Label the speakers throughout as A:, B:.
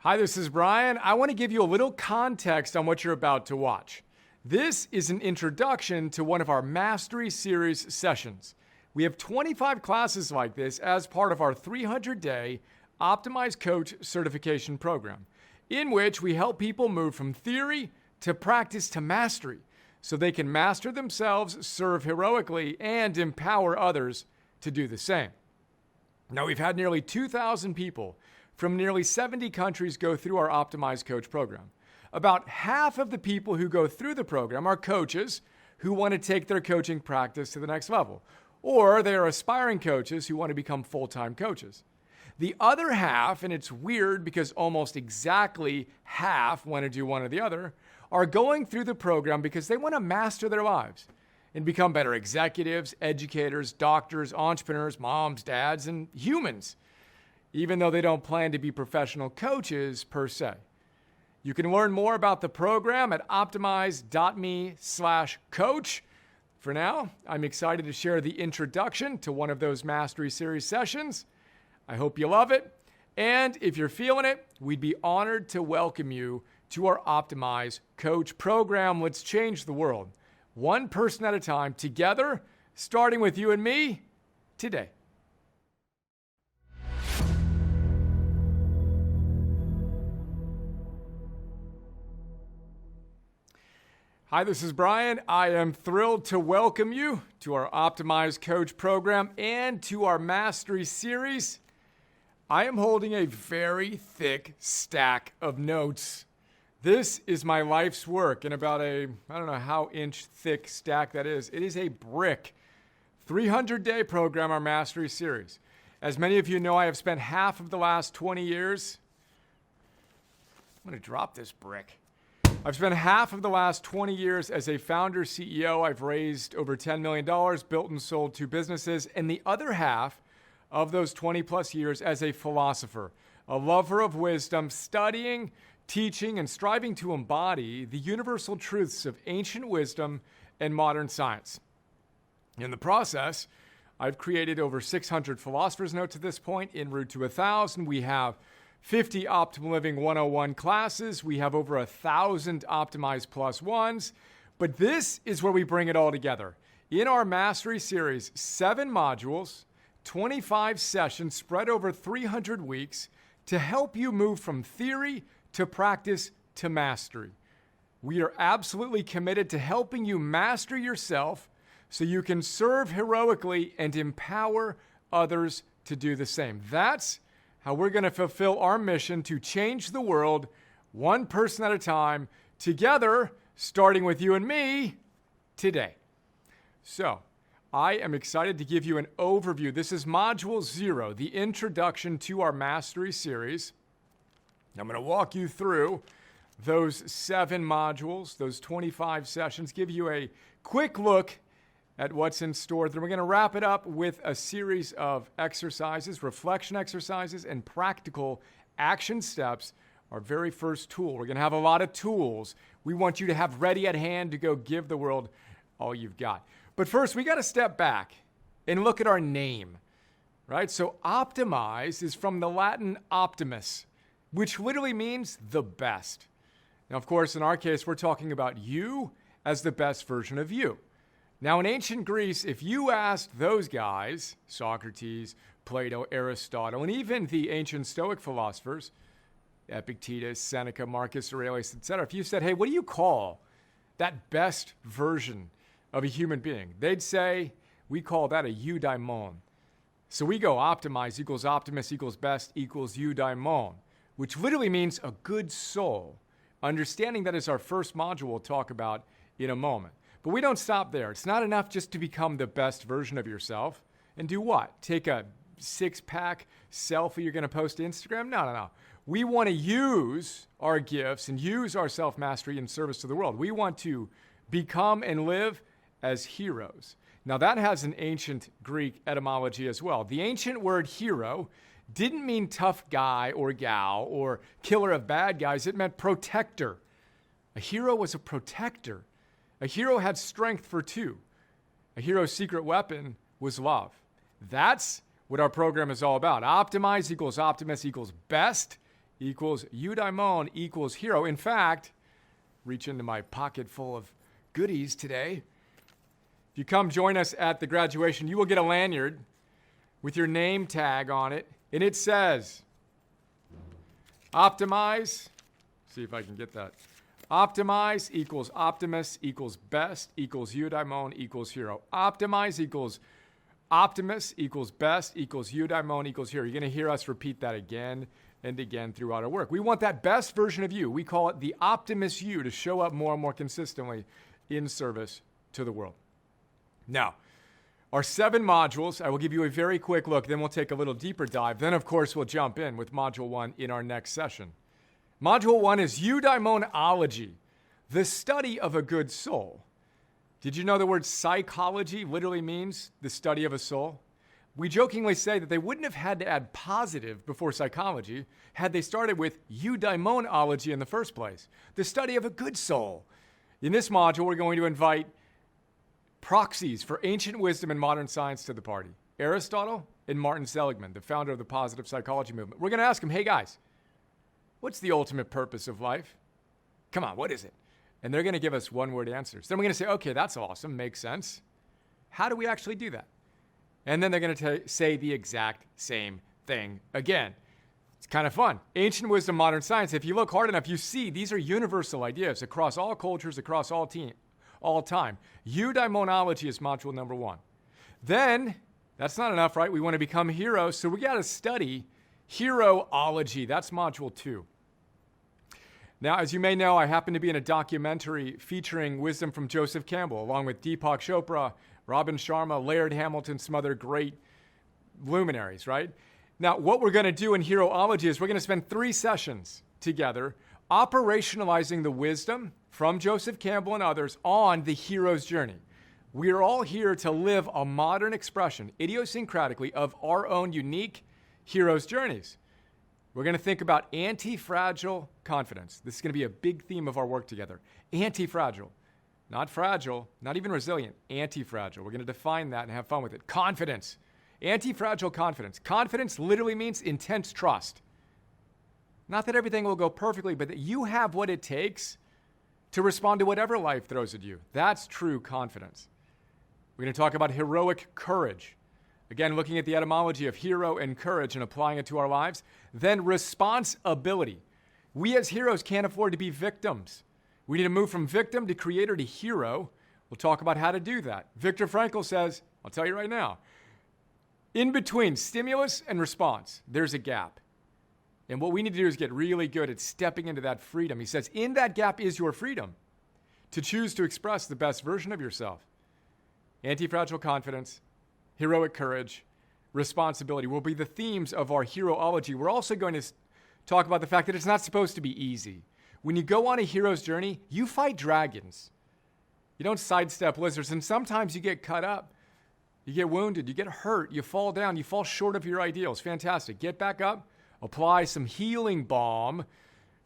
A: Hi, this is Brian. I want to give you a little context on what you're about to watch. This is an introduction to one of our Mastery Series sessions. We have 25 classes like this as part of our 300-day Optimized Coach certification program, in which we help people move from theory to practice to mastery so they can master themselves, serve heroically, and empower others to do the same. Now, we've had nearly 2,000 people from nearly 70 countries go through our Optimized Coach program. About half of the people who go through the program are coaches who want to take their coaching practice to the next level, or they are aspiring coaches who want to become full-time coaches. The other half, and it's weird because almost exactly half want to do one or the other, are going through the program because they want to master their lives and become better executives, educators, doctors, entrepreneurs, moms, dads, and humans, even though they don't plan to be professional coaches per se. You can learn more about the program at optimize.me/coach. For now, I'm excited to share the introduction to one of those Mastery Series sessions. I hope you love it. And if you're feeling it, we'd be honored to welcome you to our Optimize Coach program. Let's change the world, one person at a time, together, starting with you and me today. Hi, this is Brian. I am thrilled to welcome you to our Optimized Coach program and to our Mastery Series. I am holding a very thick stack of notes. This is my life's work in about I don't know how inch thick stack that is. It is a brick. 300-day program, our Mastery Series. As many of you know, I have spent half of the last 20 years. I'm going to drop this brick. I've spent half of the last 20 years as a founder CEO. I've raised over $10 million, built and sold 2 businesses, and the other half of those 20 plus years as a philosopher, a lover of wisdom, studying, teaching, and striving to embody the universal truths of ancient wisdom and modern science. In the process, I've created over 600 Philosopher's Notes at this point. En route to 1,000, we have 50 Optimal Living 101 classes. We have over 1,000 Optimized Plus Ones. But this is where we bring it all together. In our Mastery Series, 7 modules, 25 sessions spread over 300 weeks to help you move from theory to practice to mastery. We are absolutely committed to helping you master yourself so you can serve heroically and empower others to do the same. That's how we're going to fulfill our mission to change the world one person at a time, together, starting with you and me today. So, I am excited to give you an overview. This is Module 0, the introduction to our Mastery Series. I'm going to walk you through those 7 modules, those 25 sessions, give you a quick look at what's in store. Then we're going to wrap it up with a series of exercises, reflection exercises, and practical action steps, our very first tool. We're going to have a lot of tools we want you to have ready at hand to go give the world all you've got. But first, we got to step back and look at our name, right? So optimize is from the Latin optimus, which literally means the best. Now, of course, in our case, we're talking about you as the best version of you. Now, in ancient Greece, if you asked those guys, Socrates, Plato, Aristotle, and even the ancient Stoic philosophers, Epictetus, Seneca, Marcus Aurelius, etc., if you said, hey, what do you call that best version of a human being? They'd say, we call that a eudaimon. So we go optimize equals optimus equals best equals eudaimon, which literally means a good soul. Understanding that is our first module we'll talk about in a moment. But we don't stop there. It's not enough just to become the best version of yourself. And do what? Take a 6-pack selfie you're going to post to Instagram? No. We want to use our gifts and use our self-mastery in service to the world. We want to become and live as heroes. Now, that has an ancient Greek etymology as well. The ancient word hero didn't mean tough guy or gal or killer of bad guys. It meant protector. A hero was a protector. A hero had strength for 2. A hero's secret weapon was love. That's what our program is all about. Optimize equals optimus equals best equals eudaimon equals hero. In fact, reach into my pocket full of goodies today. If you come join us at the graduation, you will get a lanyard with your name tag on it, and it says, optimize, see if I can get that. Optimize equals Optimus equals best equals eudaimon equals hero. Optimize equals Optimus equals best equals eudaimon equals hero. You're going to hear us repeat that again and again throughout our work. We want that best version of you. We call it the Optimus you to show up more and more consistently in service to the world. Now, our 7 modules, I will give you a very quick look, then we'll take a little deeper dive. Then, of course, we'll jump in with Module 1 in our next session. Module 1 is eudaimonology, the study of a good soul. Did you know the word psychology literally means the study of a soul? We jokingly say that they wouldn't have had to add positive before psychology had they started with eudaimonology in the first place, the study of a good soul. In this module, we're going to invite proxies for ancient wisdom and modern science to the party. Aristotle and Martin Seligman, the founder of the positive psychology movement. We're going to ask them, hey guys, what's the ultimate purpose of life? Come on, what is it? And they're going to give us one-word answers. Then we're going to say, okay, that's awesome, makes sense. How do we actually do that? And then they're going to say the exact same thing again. It's kind of fun. Ancient wisdom, modern science. If you look hard enough, you see these are universal ideas across all cultures, across all time. Eudaimonology is module number 1. Then, that's not enough, right? We want to become heroes, so we got to study heroology. That's module 2. Now, as you may know, I happen to be in a documentary featuring wisdom from Joseph Campbell, along with Deepak Chopra, Robin Sharma, Laird Hamilton, some other great luminaries, right? Now, what we're going to do in heroology is we're going to spend 3 sessions together operationalizing the wisdom from Joseph Campbell and others on the hero's journey. We are all here to live a modern expression, idiosyncratically, of our own unique hero's journeys. We're going to think about anti-fragile confidence. This is going to be a big theme of our work together. Anti-fragile. Not fragile, not even resilient. Anti-fragile. We're going to define that and have fun with it. Confidence. Anti-fragile confidence. Confidence literally means intense trust. Not that everything will go perfectly, but that you have what it takes to respond to whatever life throws at you. That's true confidence. We're going to talk about heroic courage. Again, looking at the etymology of hero and courage and applying it to our lives. Then responsibility. We as heroes can't afford to be victims. We need to move from victim to creator to hero. We'll talk about how to do that. Viktor Frankl says, I'll tell you right now, in between stimulus and response, there's a gap. And what we need to do is get really good at stepping into that freedom. He says, in that gap is your freedom to choose to express the best version of yourself. Anti-fragile confidence, heroic courage, responsibility will be the themes of our heroology. We're also going to talk about the fact that it's not supposed to be easy. When you go on a hero's journey, you fight dragons. You don't sidestep lizards, and sometimes you get cut up. You get wounded, you get hurt, you fall down, you fall short of your ideals. Fantastic. Get back up, apply some healing balm.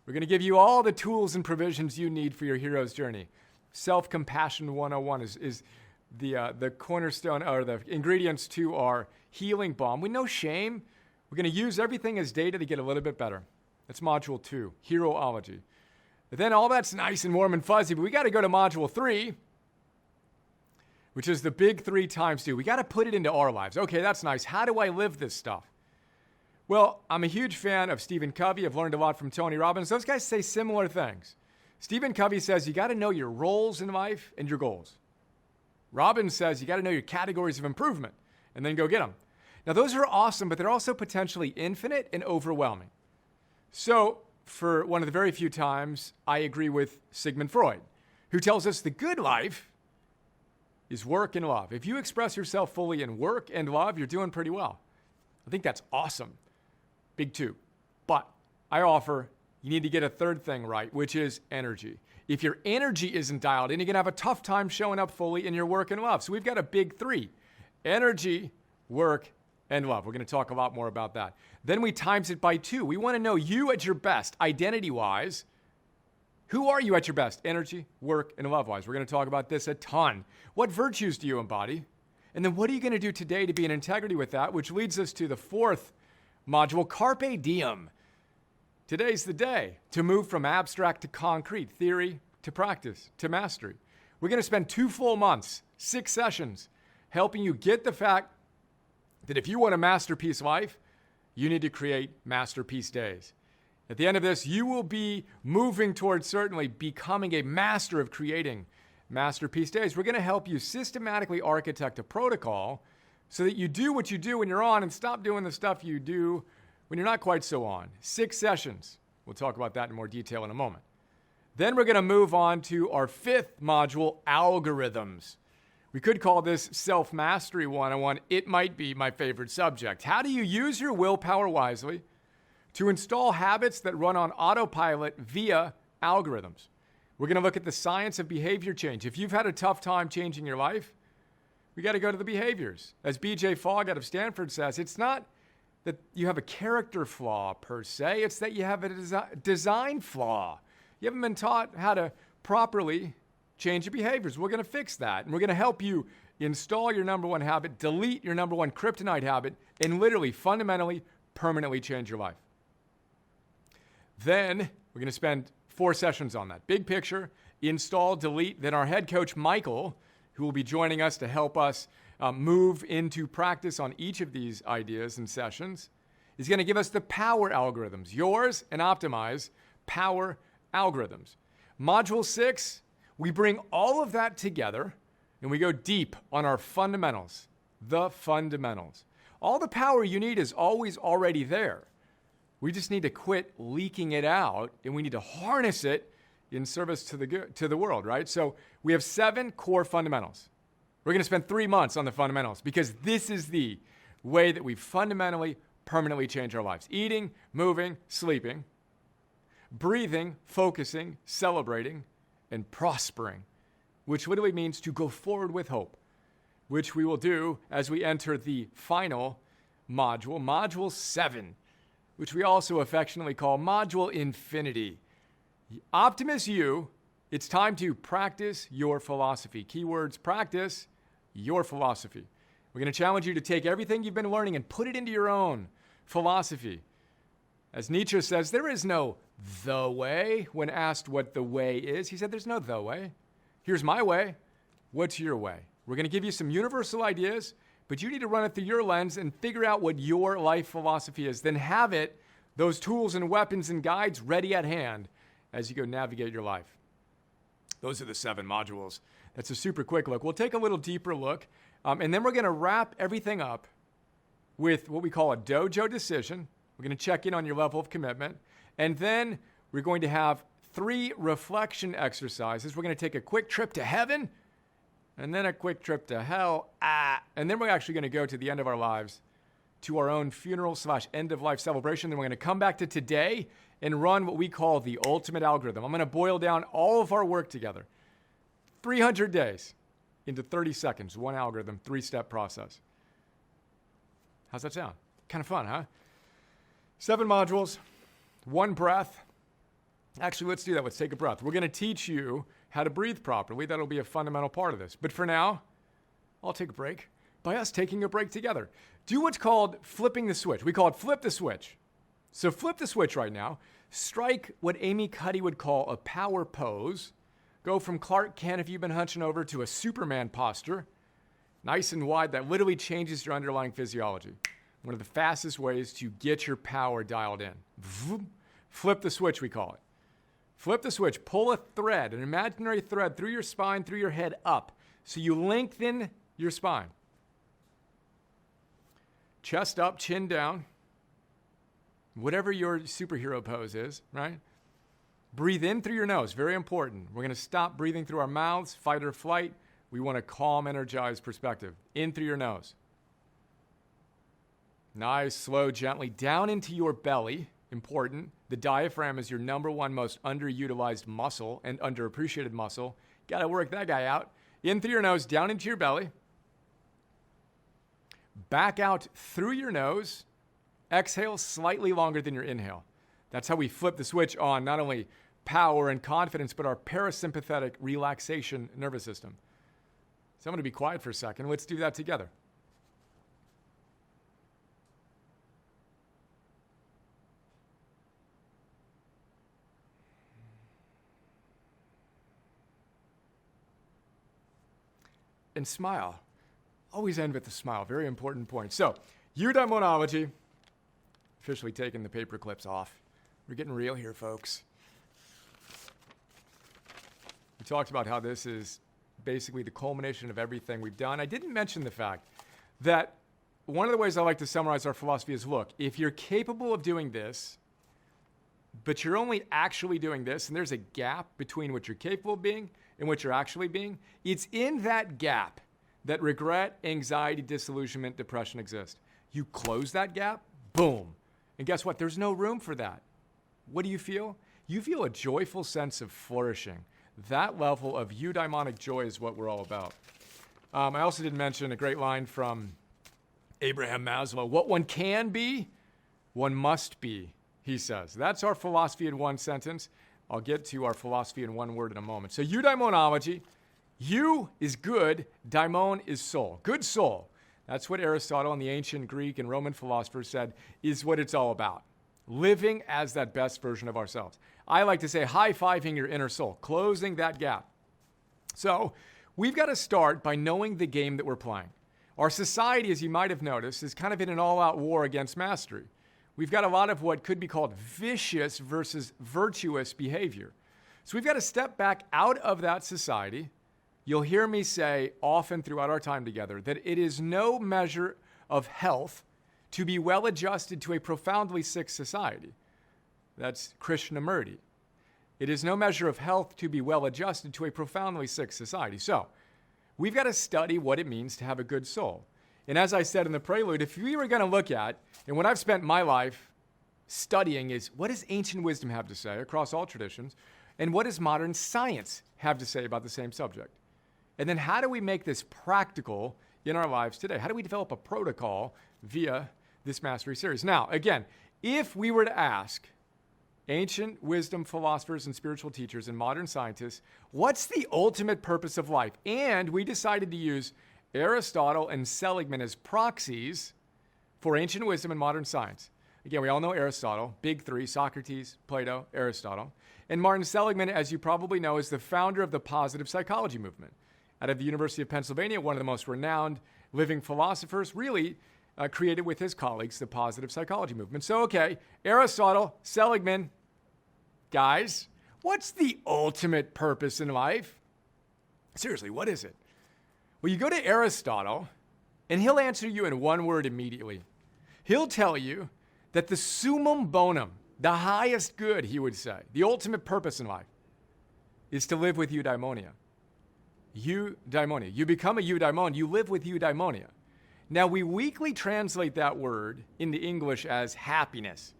A: We're going to give you all the tools and provisions you need for your hero's journey. Self-compassion 101 is the cornerstone, or the ingredients to our healing balm. With no shame, we're going to use everything as data to get a little bit better. That's module 2, heroology. But then all that's nice and warm and fuzzy, but we got to go to module 3, which is the big 3 times 2. We got to put it into our lives. Okay, that's nice. How do I live this stuff? Well, I'm a huge fan of Stephen Covey. I've learned a lot from Tony Robbins. Those guys say similar things. Stephen Covey says you got to know your roles in life and your goals. Robbins says you got to know your categories of improvement and then go get them. Now, those are awesome, but they're also potentially infinite and overwhelming. So, for one of the very few times, I agree with Sigmund Freud, who tells us the good life is work and love. If you express yourself fully in work and love, you're doing pretty well. I think that's awesome. Big 2. But I offer you need to get a third thing right, which is energy. If your energy isn't dialed in, you're going to have a tough time showing up fully in your work and love. So we've got a big 3. Energy, work, and love. We're going to talk a lot more about that. Then we times it by 2. We want to know you at your best, identity-wise. Who are you at your best? Energy, work, and love-wise. We're going to talk about this a ton. What virtues do you embody? And then what are you going to do today to be in integrity with that? Which leads us to the 4th module, Carpe Diem. Today's the day to move from abstract to concrete, theory to practice to mastery. We're going to spend 2 full months, 6 sessions, helping you get the fact that if you want a masterpiece life, you need to create masterpiece days. At the end of this, you will be moving towards certainly becoming a master of creating masterpiece days. We're going to help you systematically architect a protocol so that you do what you do when you're on and stop doing the stuff you do when you're not quite so on. 6 sessions. We'll talk about that in more detail in a moment. Then we're going to move on to our 5th module, algorithms. We could call this Self-Mastery 101. It might be my favorite subject. How do you use your willpower wisely to install habits that run on autopilot via algorithms? We're going to look at the science of behavior change. If you've had a tough time changing your life, we got to go to the behaviors. As B.J. Fogg out of Stanford says, it's not that you have a character flaw per se, it's that you have a design flaw. You haven't been taught how to properly change your behaviors. We're going to fix that, and we're going to help you install your number 1 habit, delete your number 1 kryptonite habit, and literally, fundamentally, permanently change your life. Then we're going to spend 4 sessions on that. Big picture, install, delete. Then our head coach, Michael, who will be joining us to help us move into practice on each of these ideas and sessions, is going to give us the power algorithms, yours and Optimize power algorithms. Module 6, we bring all of that together and we go deep on our fundamentals, the fundamentals. All the power you need is always already there. We just need to quit leaking it out, and we need to harness it in service to the world, right? So we have 7 core fundamentals. We're going to spend 3 months on the fundamentals because this is the way that we fundamentally, permanently change our lives. Eating, moving, sleeping, breathing, focusing, celebrating, and prospering, which literally means to go forward with hope, which we will do as we enter the final module, Module 7, which we also affectionately call Module Infinity. Optimus U, it's time to practice your philosophy. Keywords, practice your philosophy. We're going to challenge you to take everything you've been learning and put it into your own philosophy. As Nietzsche says, there is no the way. When asked what the way is, he said, there's no the way. Here's my way. What's your way? We're going to give you some universal ideas, but you need to run it through your lens and figure out what your life philosophy is. Then have it, those tools and weapons and guides ready at hand as you go navigate your life. Those are the 7 modules. That's a super quick look. We'll take a little deeper look, and then we're going to wrap everything up with what we call a dojo decision. We're going to check in on your level of commitment, and then we're going to have 3 reflection exercises. We're going to take a quick trip to heaven, and then a quick trip to hell, and then we're actually going to go to the end of our lives, to our own funeral / end of life celebration. Then we're going to come back to today and run what we call the ultimate algorithm. I'm going to boil down all of our work together, 300 days into 30 seconds, 1 algorithm, 3-step process. How's that sound? Kind of fun, huh? 7 modules, 1 breath. Actually, let's do that. Let's take a breath. We're going to teach you how to breathe properly. That'll be a fundamental part of this. But for now, I'll take a break by us taking a break together. Do what's called flipping the switch. We call it flip the switch. So flip the switch right now. Strike what Amy Cuddy would call a power pose. Go from Clark Kent, if you've been hunching over, to a Superman posture. Nice and wide. That literally changes your underlying physiology. One of the fastest ways to get your power dialed in. Flip the switch, we call it. Flip the switch. Pull a thread, an imaginary thread, through your spine, through your head, up. So you lengthen your spine. Chest up, chin down. Whatever your superhero pose is, right? Breathe in through your nose. Very important. We're going to stop breathing through our mouths, fight or flight. We want a calm, energized perspective. In through your nose. Nice, slow, gently. Down into your belly. Important. The diaphragm is your number 1 most underutilized muscle and underappreciated muscle. Got to work that guy out. In through your nose, down into your belly. Back out through your nose. Exhale slightly longer than your inhale. That's how we flip the switch on not only power and confidence, but our parasympathetic relaxation nervous system. So I'm going to be quiet for a second. Let's do that together. and smile. Always end with a smile. Very important point. So, eudaimonology, officially taking the paper clips off. We're getting real here, folks. We talked about how this is basically the culmination of everything we've done. I didn't mention the fact that one of the ways I like to summarize our philosophy is, look, if you're capable of doing this, but you're only actually doing this, and there's a gap between what you're capable of being and what you're actually being, it's in that gap that regret, anxiety, disillusionment, depression exist. You close that gap, boom. And guess what? There's no room for that. What do you feel? You feel a joyful sense of flourishing. That level of eudaimonic joy is what we're all about. I also didn't mention a great line from Abraham Maslow. What one can be, one must be, he says. That's our philosophy in one sentence. I'll get to our philosophy in one word in a moment. So eudaimonology, eu is good, daimon is soul. Good soul. That's what Aristotle and the ancient Greek and Roman philosophers said is what it's all about. Living as that best version of ourselves. I like to say high-fiving your inner soul, closing that gap. So we've got to start by knowing the game that we're playing. Our society, as you might have noticed, is kind of in an all-out war against mastery. We've got a lot of what could be called vicious versus virtuous behavior. So we've got to step back out of that society. You'll hear me say often throughout our time together that it is no measure of health to be well-adjusted to a profoundly sick society. That's Krishnamurti. It is no measure of health to be well-adjusted to a profoundly sick society. So, we've got to study what it means to have a good soul. And as I said in the prelude, if we were going to look at, and what I've spent my life studying is, what does ancient wisdom have to say across all traditions, and what does modern science have to say about the same subject? And then how do we make this practical in our lives today? How do we develop a protocol via this mastery series? Now, again, if we were to ask ancient wisdom philosophers and spiritual teachers and modern scientists, what's the ultimate purpose of life? And we decided to use Aristotle and Seligman as proxies for ancient wisdom and modern science. Again, we all know Aristotle, big three, Socrates, Plato, Aristotle. And Martin Seligman, as you probably know, is the founder of the positive psychology movement. Out of the University of Pennsylvania, one of the most renowned living philosophers, really created with his colleagues the positive psychology movement. So, okay, Aristotle, Seligman, guys, what's the ultimate purpose in life? Seriously, what is it? Well, you go to Aristotle, and he'll answer you in one word immediately. He'll tell you that the summum bonum, the highest good, he would say, the ultimate purpose in life, is to live with eudaimonia. Eudaimonia. You become a eudaimon, you live with eudaimonia. Now, we weakly translate that word into English as happiness,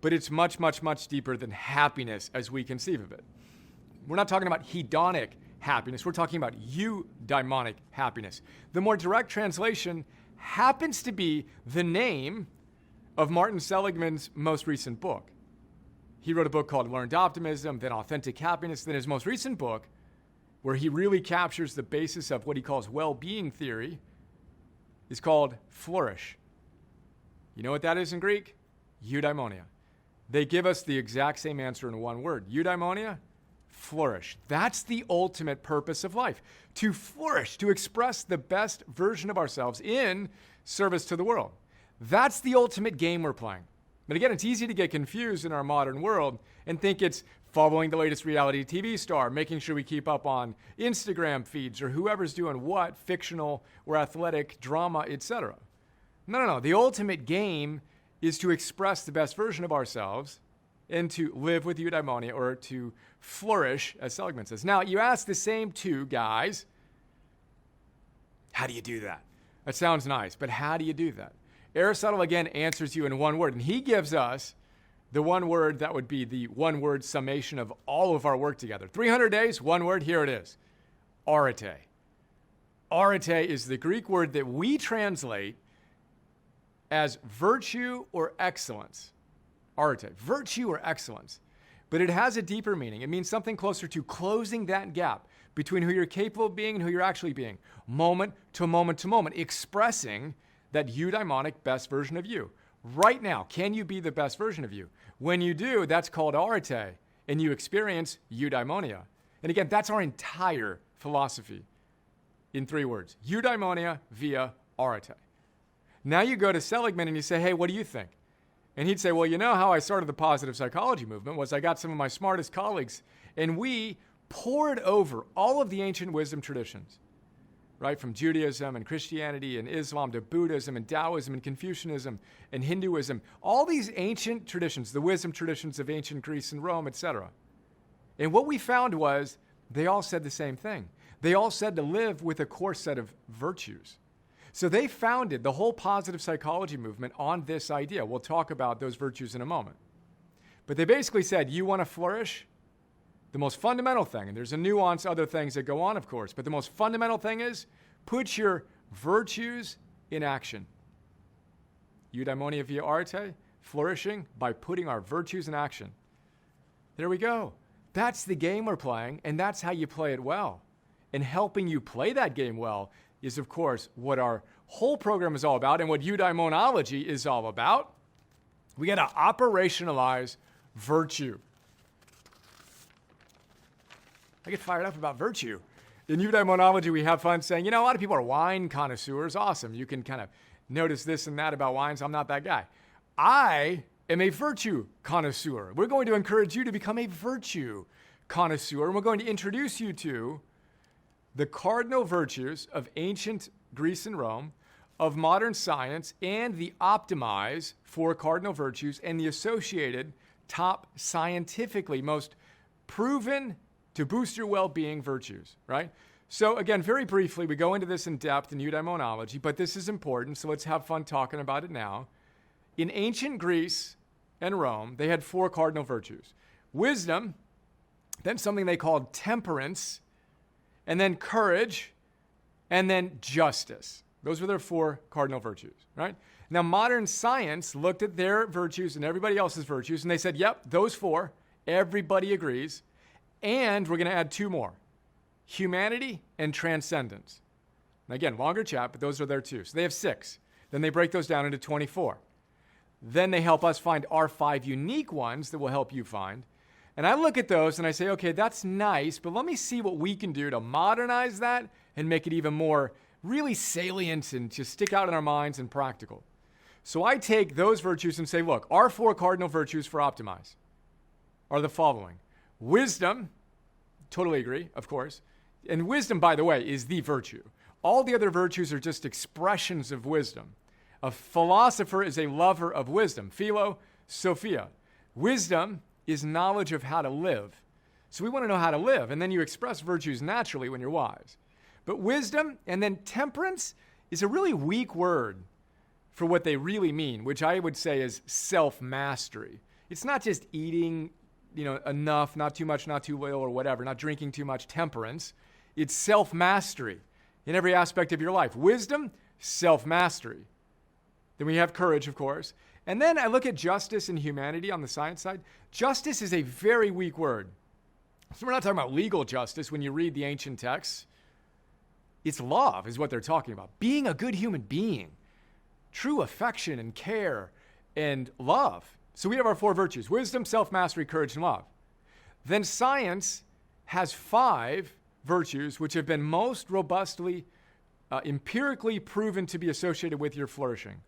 A: but it's much, much, much deeper than happiness as we conceive of it. We're not talking about hedonic happiness. We're talking about eudaimonic happiness. The more direct translation happens to be the name of Martin Seligman's most recent book. He wrote a book called Learned Optimism, then Authentic Happiness, then his most recent book, where he really captures the basis of what he calls well-being theory, is called Flourish. You know what that is in Greek? Eudaimonia. They give us the exact same answer in one word. Eudaimonia, flourish. That's the ultimate purpose of life. To flourish, to express the best version of ourselves in service to the world. That's the ultimate game we're playing. But again, it's easy to get confused in our modern world and think it's following the latest reality TV star, making sure we keep up on Instagram feeds or whoever's doing what, fictional or athletic, drama, etc. No. The ultimate game is to express the best version of ourselves and to live with eudaimonia, or to flourish, as Seligman says. Now, you ask the same two guys, how do you do that? That sounds nice, but how do you do that? Aristotle, again, answers you in one word, and he gives us the one word that would be the one-word summation of all of our work together. 300 days, one word, here it is. Arete. Arete is the Greek word that we translate as virtue or excellence. Arete, virtue or excellence. But it has a deeper meaning. It means something closer to closing that gap between who you're capable of being and who you're actually being, moment to moment to moment, expressing that eudaimonic best version of you. Right now, can you be the best version of you? When you do, that's called arete, and you experience eudaimonia. And again, that's our entire philosophy. in 3 words. Eudaimonia via arete. Now you go to Seligman and you say, hey, what do you think? And he'd say, well, you know how I started the positive psychology movement was I got some of my smartest colleagues and we pored over all of the ancient wisdom traditions, right? From Judaism and Christianity and Islam to Buddhism and Taoism and Confucianism and Hinduism, all these ancient traditions, the wisdom traditions of ancient Greece and Rome, etc. And what we found was they all said the same thing. They all said to live with a core set of virtues. So they founded the whole positive psychology movement on this idea. We'll talk about those virtues in a moment. But they basically said, you want to flourish? The most fundamental thing, and there's a nuance, other things that go on, of course, but the most fundamental thing is put your virtues in action. Eudaimonia via arete, flourishing by putting our virtues in action. There we go. That's the game we're playing, and that's how you play it well. And helping you play that game well is, of course, what our whole program is all about and what eudaimonology is all about. We got to operationalize virtue. I get fired up about virtue. In eudaimonology, we have fun saying, a lot of people are wine connoisseurs. Awesome. You can kind of notice this and that about wines. I'm not that guy. I am a virtue connoisseur. We're going to encourage you to become a virtue connoisseur, and we're going to introduce you to the cardinal virtues of ancient Greece and Rome, of modern science, and the optimize 4 cardinal virtues and the associated top scientifically most proven to boost your well-being virtues, right? So again, very briefly, we go into this in depth in eudaimonology, but this is important, so let's have fun talking about it now. In ancient Greece and Rome, they had 4 cardinal virtues. Wisdom, then something they called temperance, and then courage, and then justice. Those were their 4 cardinal virtues, right? Now, modern science looked at their virtues and everybody else's virtues, and they said, yep, those 4, everybody agrees, and we're going to add 2 more, humanity and transcendence. And again, longer chat, but those are their 2. So they have 6. Then they break those down into 24. Then they help us find our 5 unique ones that will help you find. And I look at those and I say, okay, that's nice, but let me see what we can do to modernize that and make it even more really salient and just stick out in our minds and practical. So I take those virtues and say, look, our 4 cardinal virtues for optimize are the following. Wisdom, totally agree, of course. And wisdom, by the way, is the virtue. All the other virtues are just expressions of wisdom. A philosopher is a lover of wisdom. Philo, Sophia. Wisdom is knowledge of how to live. So we want to know how to live, and then you express virtues naturally when you're wise. But wisdom and then temperance is a really weak word for what they really mean, which I would say is self-mastery. It's not just eating, enough, not too much, not too little, or whatever, not drinking too much, temperance. It's self-mastery in every aspect of your life. Wisdom, self-mastery. Then we have courage, of course. And then I look at justice and humanity on the science side. Justice is a very weak word. So we're not talking about legal justice when you read the ancient texts. It's love is what they're talking about. Being a good human being. True affection and care and love. So we have our 4 virtues. Wisdom, self-mastery, courage, and love. Then science has 5 virtues which have been most robustly, empirically proven to be associated with your flourishing.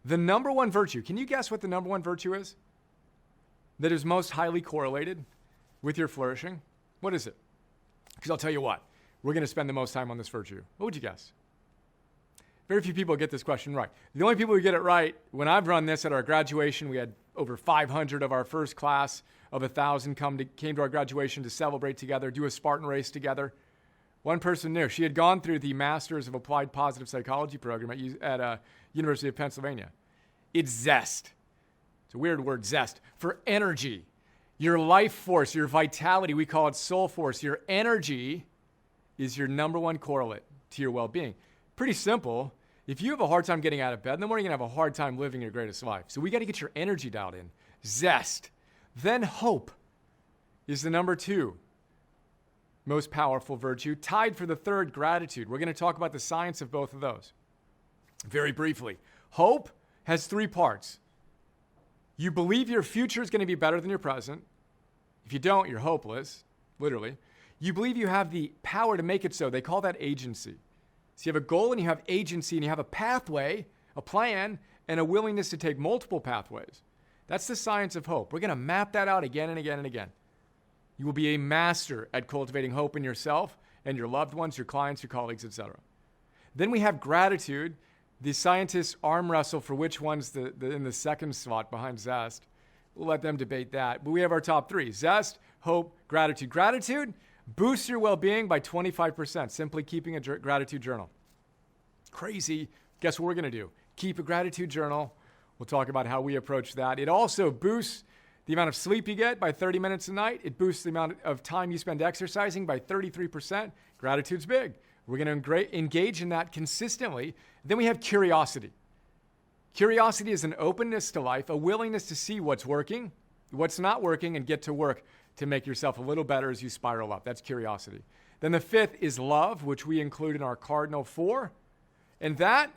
A: The number 1 virtue, can you guess what the number 1 virtue is that is most highly correlated with your flourishing? What is it? Because I'll tell you what, we're going to spend the most time on this virtue. What would you guess? Very few people get this question right. The only people who get it right, when I've run this at our graduation, we had over 500 of our first class of 1,000 came to our graduation to celebrate together, do a Spartan race together. One person knew. She had gone through the Masters of Applied Positive Psychology program at University of Pennsylvania. It's zest. It's a weird word, zest, for energy. Your life force, your vitality, we call it soul force. Your energy is your number 1 correlate to your well-being. Pretty simple. If you have a hard time getting out of bed in the morning, you're going to have a hard time living your greatest life. So we got to get your energy dialed in. Zest. Then hope is the number 2 most powerful virtue, tied for the 3rd, gratitude. We're going to talk about the science of both of those very briefly. Hope has 3 parts. You believe your future is going to be better than your present. If you don't, you're hopeless, literally. You believe you have the power to make it so. They call that agency. So you have a goal and you have agency and you have a pathway, a plan, and a willingness to take multiple pathways. That's the science of hope. We're going to map that out again and again and again. You will be a master at cultivating hope in yourself and your loved ones, your clients, your colleagues, etc. Then we have gratitude. The scientists arm wrestle for which one's in the second slot behind zest. We'll let them debate that. But we have our top three: zest, hope, gratitude. Gratitude boosts your well-being by 25%, simply keeping a gratitude journal. Crazy. Guess what we're going to do? Keep a gratitude journal. We'll talk about how we approach that. It also boosts the amount of sleep you get by 30 minutes a night. It boosts the amount of time you spend exercising by 33%. Gratitude's big. We're going to engage in that consistently. Then we have curiosity. Curiosity is an openness to life, a willingness to see what's working, what's not working, and get to work to make yourself a little better as you spiral up. That's curiosity. Then the fifth is love, which we include in our cardinal 4. And that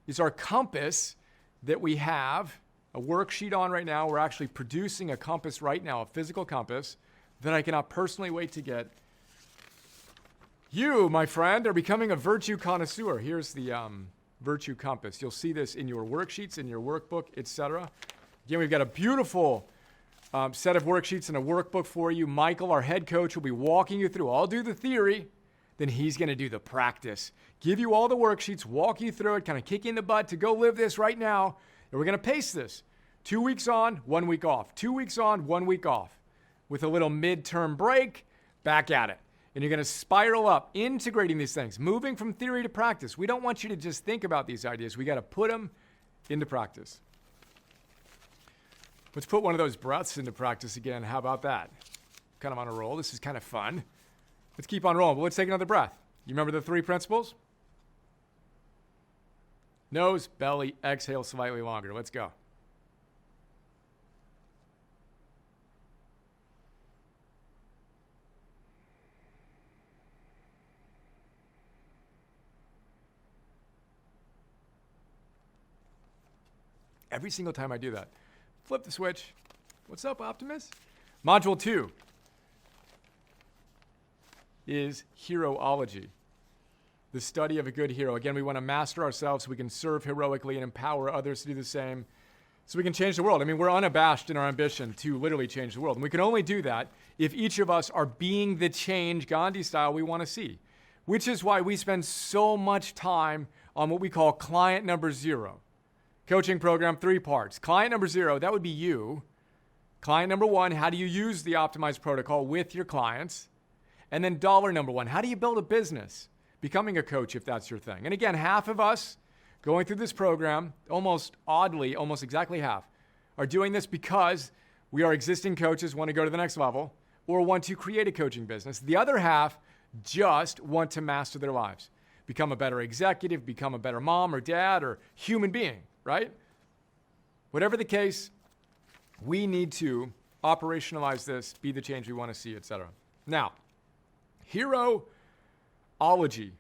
A: is our compass that we have a worksheet on right now. We're actually producing a compass right now, a physical compass that I cannot personally wait to get. You, my friend, are becoming a virtue connoisseur. Here's the virtue compass. You'll see this in your worksheets, in your workbook, etc. Again, we've got a beautiful set of worksheets and a workbook for you. Michael, our head coach, will be walking you through. I'll do the theory, then he's going to do the practice. Give you all the worksheets, walk you through it, kind of kick you in the butt to go live this right now. And we're going to pace this. 2 weeks on, 1 week off. 2 weeks on, 1 week off. With a little midterm break, back at it. And you're going to spiral up, integrating these things, moving from theory to practice. We don't want you to just think about these ideas. We got to put them into practice. Let's put one of those breaths into practice again. How about that? Kind of on a roll. This is kind of fun. Let's keep on rolling, but let's take another breath. You remember the 3 principles? Nose, belly, exhale slightly longer. Let's go. Every single time I do that, flip the switch. What's up, Optimus? Module 2 is Heroically, the study of a good hero. Again, we want to master ourselves so we can serve heroically and empower others to do the same so we can change the world. I mean, we're unabashed in our ambition to literally change the world. And we can only do that if each of us are being the change, Gandhi style, we want to see, which is why we spend so much time on what we call client number 0. Coaching program, 3 parts. Client number 0, that would be you. Client number 1, how do you use the optimized protocol with your clients? And then dollar number 1, how do you build a business? Becoming a coach, if that's your thing. And again, half of us going through this program, almost oddly, almost exactly half, are doing this because we are existing coaches, want to go to the next level, or want to create a coaching business. The other half just want to master their lives. Become a better executive, become a better mom or dad or human being, right? Whatever the case, we need to operationalize this, be the change we want to see, etc. Now, Heroically,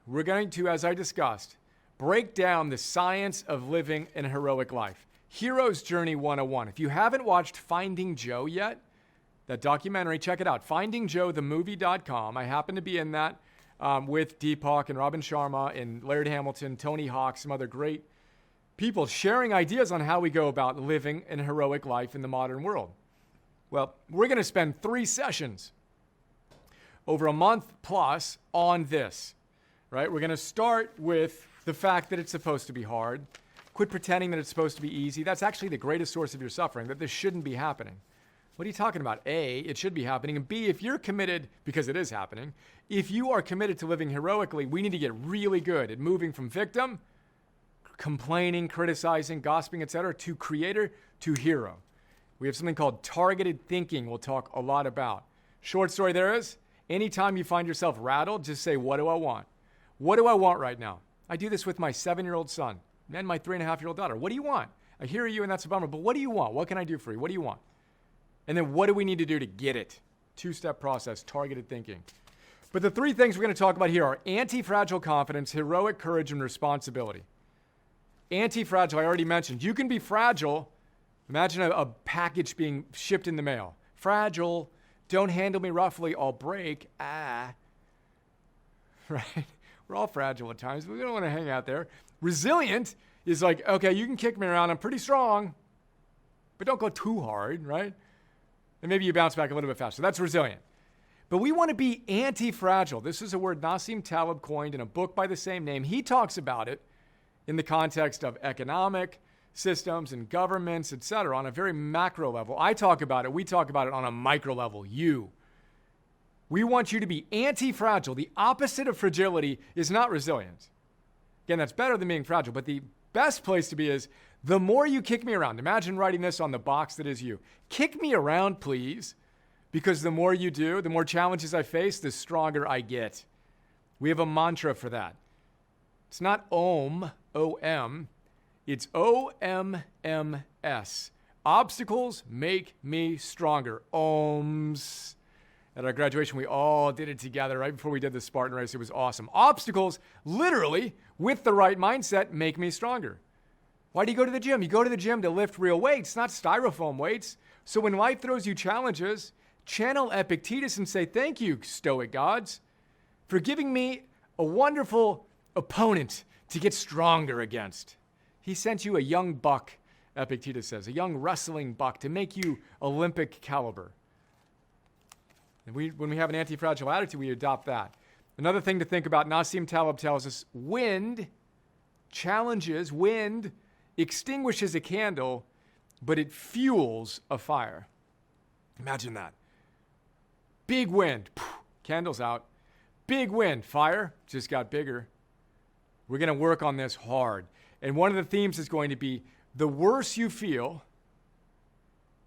A: we're going to, as I discussed, break down the science of living an heroic life. Hero's Journey 101. If you haven't watched Finding Joe yet, that documentary, check it out. FindingJoeTheMovie.com. I happen to be in that with Deepak and Robin Sharma and Laird Hamilton, Tony Hawk, some other great people sharing ideas on how we go about living an heroic life in the modern world. Well, we're going to spend 3 sessions over a month plus on this, right? We're going to start with the fact that it's supposed to be hard. Quit pretending that it's supposed to be easy. That's actually the greatest source of your suffering, that this shouldn't be happening. What are you talking about? A, it should be happening. And B, if you're committed, because it is happening, if you are committed to living heroically, we need to get really good at moving from victim, complaining, criticizing, gossiping, etc., to creator, to hero. We have something called targeted thinking we'll talk a lot about. Short story there is, anytime you find yourself rattled, just say, what do I want? What do I want right now? I do this with my 7-year-old son and my 3.5-year-old daughter. What do you want? I hear you and that's a bummer, but what do you want? What can I do for you? What do you want? And then what do we need to do to get it? 2-step process, targeted thinking. But the 3 things we're going to talk about here are anti-fragile confidence, heroic courage, and responsibility. Anti-fragile, I already mentioned. You can be fragile. Imagine a package being shipped in the mail. Fragile. Don't handle me roughly, I'll break. Right? We're all fragile at times. We don't want to hang out there. Resilient is like, okay, you can kick me around. I'm pretty strong, but don't go too hard, right? And maybe you bounce back a little bit faster. That's resilient. But we want to be anti-fragile. This is a word Nassim Taleb coined in a book by the same name. He talks about it in the context of economic systems and governments, etc., on a very macro level. I talk about it. We talk about it on a micro level. We want you to be anti-fragile. The opposite of fragility is not resilience. Again, that's better than being fragile, but the best place to be is the more you kick me around. Imagine writing this on the box that is you. Kick me around, please, because the more you do, the more challenges I face, the stronger I get. We have a mantra for that. It's not OM, O-M. It's O-M-M-S. Obstacles make me stronger. OMS. At our graduation, we all did it together right before we did the Spartan race. It was awesome. Obstacles, literally, with the right mindset, make me stronger. Why do you go to the gym? You go to the gym to lift real weights, not styrofoam weights. So when life throws you challenges, channel Epictetus and say, thank you, Stoic gods, for giving me a wonderful opponent to get stronger against. He sent you a young buck, Epictetus says, a young wrestling buck to make you Olympic caliber. And when we have an anti-fragile attitude, we adopt that. Another thing to think about, Nassim Taleb tells us, wind extinguishes a candle, but it fuels a fire. Imagine that. Big wind, candle's out. Big wind, fire just got bigger. We're going to work on this hard. And one of the themes is going to be the worse you feel,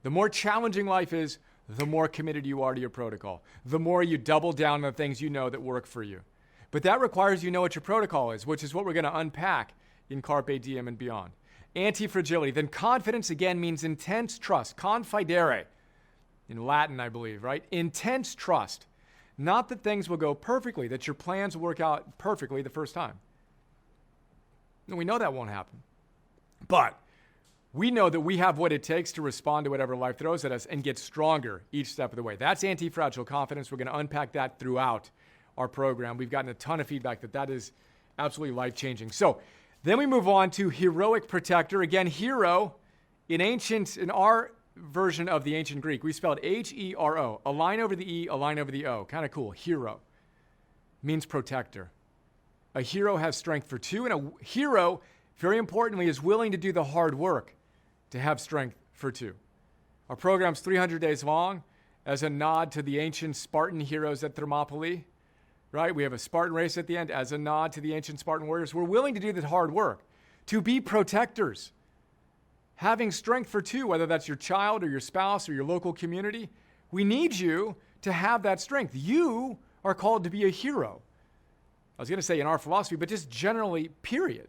A: the more challenging life is, the more committed you are to your protocol. The more you double down on the things you know that work for you. But that requires you know what your protocol is, which is what we're going to unpack in Carpe Diem and beyond. Anti-fragility. Then confidence, again, means intense trust. Confidere, in Latin, I believe, right? Intense trust. Not that things will go perfectly, that your plans will work out perfectly the first time. And we know that won't happen. But we know that we have what it takes to respond to whatever life throws at us and get stronger each step of the way. That's anti-fragile confidence. We're going to unpack that throughout our program. We've gotten a ton of feedback that is absolutely life-changing. So then we move on to heroic protector. Again, hero, in our version of the ancient Greek, we spelled H-E-R-O. A line over the E, a line over the O. Kind of cool. Hero means protector. A hero has strength for two, and a hero, very importantly, is willing to do the hard work to have strength for two. Our program's 300 days long as a nod to the ancient Spartan heroes at Thermopylae, right? We have a Spartan race at the end as a nod to the ancient Spartan warriors. We're willing to do the hard work, to be protectors. Having strength for two, whether that's your child or your spouse or your local community, we need you to have that strength. You are called to be a hero. I was going to say in our philosophy, but just generally, period.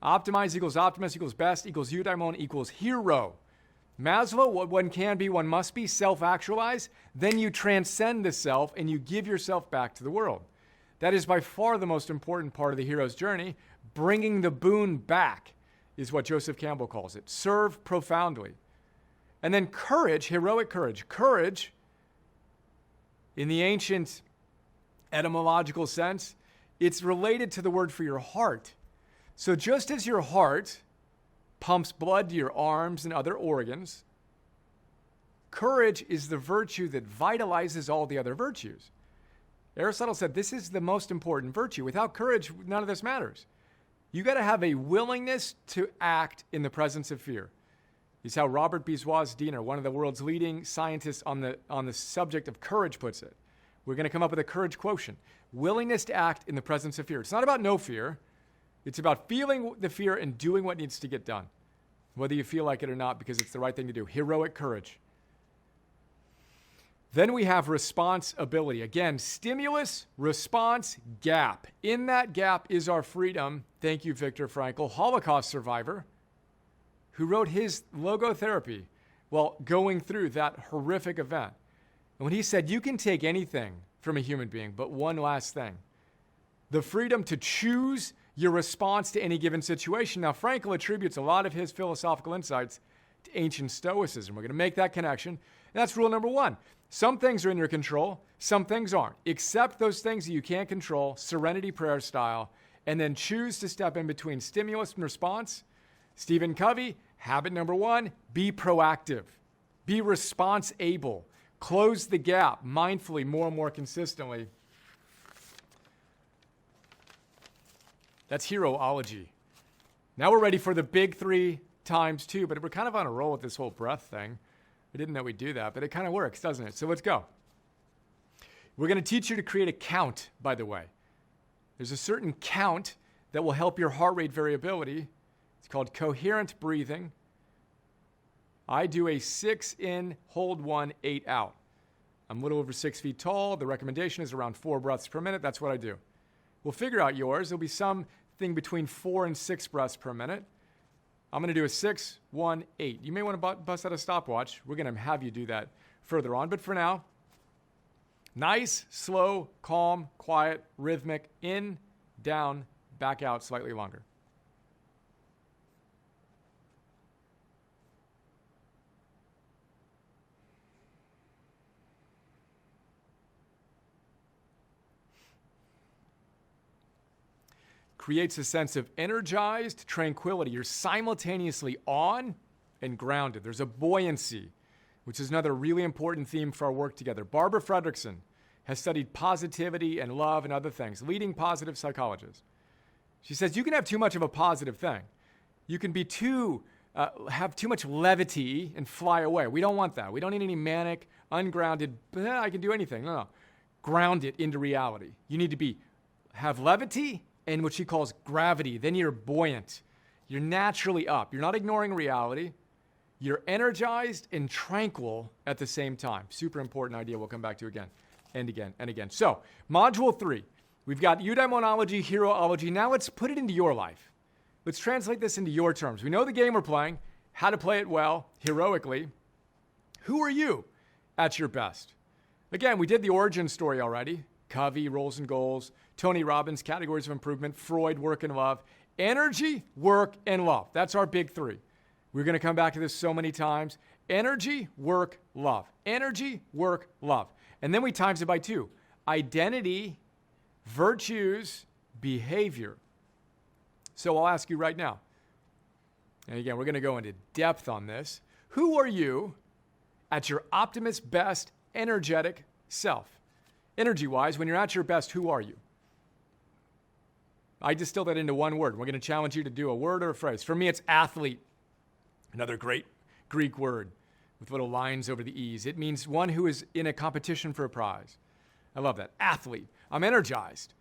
A: Optimize equals optimist equals best equals eudaimon equals hero. Maslow, what one can be, one must be, self-actualize. Then you transcend the self and you give yourself back to the world. That is by far the most important part of the hero's journey. Bringing the boon back is what Joseph Campbell calls it. Serve profoundly. And then courage, heroic courage. Courage, in the ancient etymological sense, it's related to the word for your heart. So just as your heart pumps blood to your arms and other organs, courage is the virtue that vitalizes all the other virtues. Aristotle said this is the most important virtue. Without courage, none of this matters. You got to have a willingness to act in the presence of fear. It's how Robert Biswas-Diener, one of the world's leading scientists on the subject of courage, puts it. We're going to come up with a courage quotient. Willingness to act in the presence of fear. It's not about no fear. It's about feeling the fear and doing what needs to get done, whether you feel like it or not, because it's the right thing to do. Heroic courage. Then we have responsibility. Again, stimulus, response, gap. In that gap is our freedom. Thank you, Viktor Frankl, Holocaust survivor, who wrote his logotherapy while going through that horrific event. And when he said, you can take anything from a human being, but one last thing, the freedom to choose your response to any given situation. Now, Frankl attributes a lot of his philosophical insights to ancient Stoicism. We're going to make that connection. And that's rule number 1. Some things are in your control, some things aren't. Accept those things that you can't control, serenity prayer style, and then choose to step in between stimulus and response. Stephen Covey, habit number 1, be proactive. Be response-able. Close the gap mindfully, more and more consistently. That's Heroically. Now we're ready for the big 3 times 2, but we're kind of on a roll with this whole breath thing. I didn't know we'd do that, but it kind of works, doesn't it? So let's go. We're going to teach you to create a count, by the way. There's a certain count that will help your heart rate variability. It's called coherent breathing. I do a 6 in, hold 1, 8 out. I'm a little over 6 feet tall. The recommendation is around 4 breaths per minute. That's what I do. We'll figure out yours. There'll be something between 4 and 6 breaths per minute. I'm going to do a 6, 1, 8. You may want to bust out a stopwatch. We're going to have you do that further on. But for now, nice, slow, calm, quiet, rhythmic, in, down, back out, slightly longer. Creates a sense of energized tranquility. You're simultaneously on and grounded. There's a buoyancy, which is another really important theme for our work together. Barbara Fredrickson has studied positivity and love and other things, leading positive psychologist. She says you can have too much of a positive thing. You can be have too much levity and fly away. We don't want that. We don't need any manic, ungrounded, I can do anything. No. Ground it into reality. You need to have levity and what she calls gravity. Then you're buoyant. You're naturally up. You're not ignoring reality. You're energized and tranquil at the same time. Super important idea we'll come back to again and again and again. So, module 3. We've got eudaimonology, heroology. Now let's put it into your life. Let's translate this into your terms. We know the game we're playing, how to play it well, heroically. Who are you at your best? Again, we did the origin story already. Covey, roles and goals, Tony Robbins, categories of improvement, Freud, work and love, energy, work, and love. That's our big 3. We're going to come back to this so many times. Energy, work, love. Energy, work, love. And then we times it by 2. Identity, virtues, behavior. So I'll ask you right now. And again, we're going to go into depth on this. Who are you at your optimist, best, energetic self? Energy-wise, when you're at your best, who are you? I distill that into one word. We're going to challenge you to do a word or a phrase. For me, it's athlete, another great Greek word with little lines over the E's. It means one who is in a competition for a prize. I love that. Athlete. I'm energized.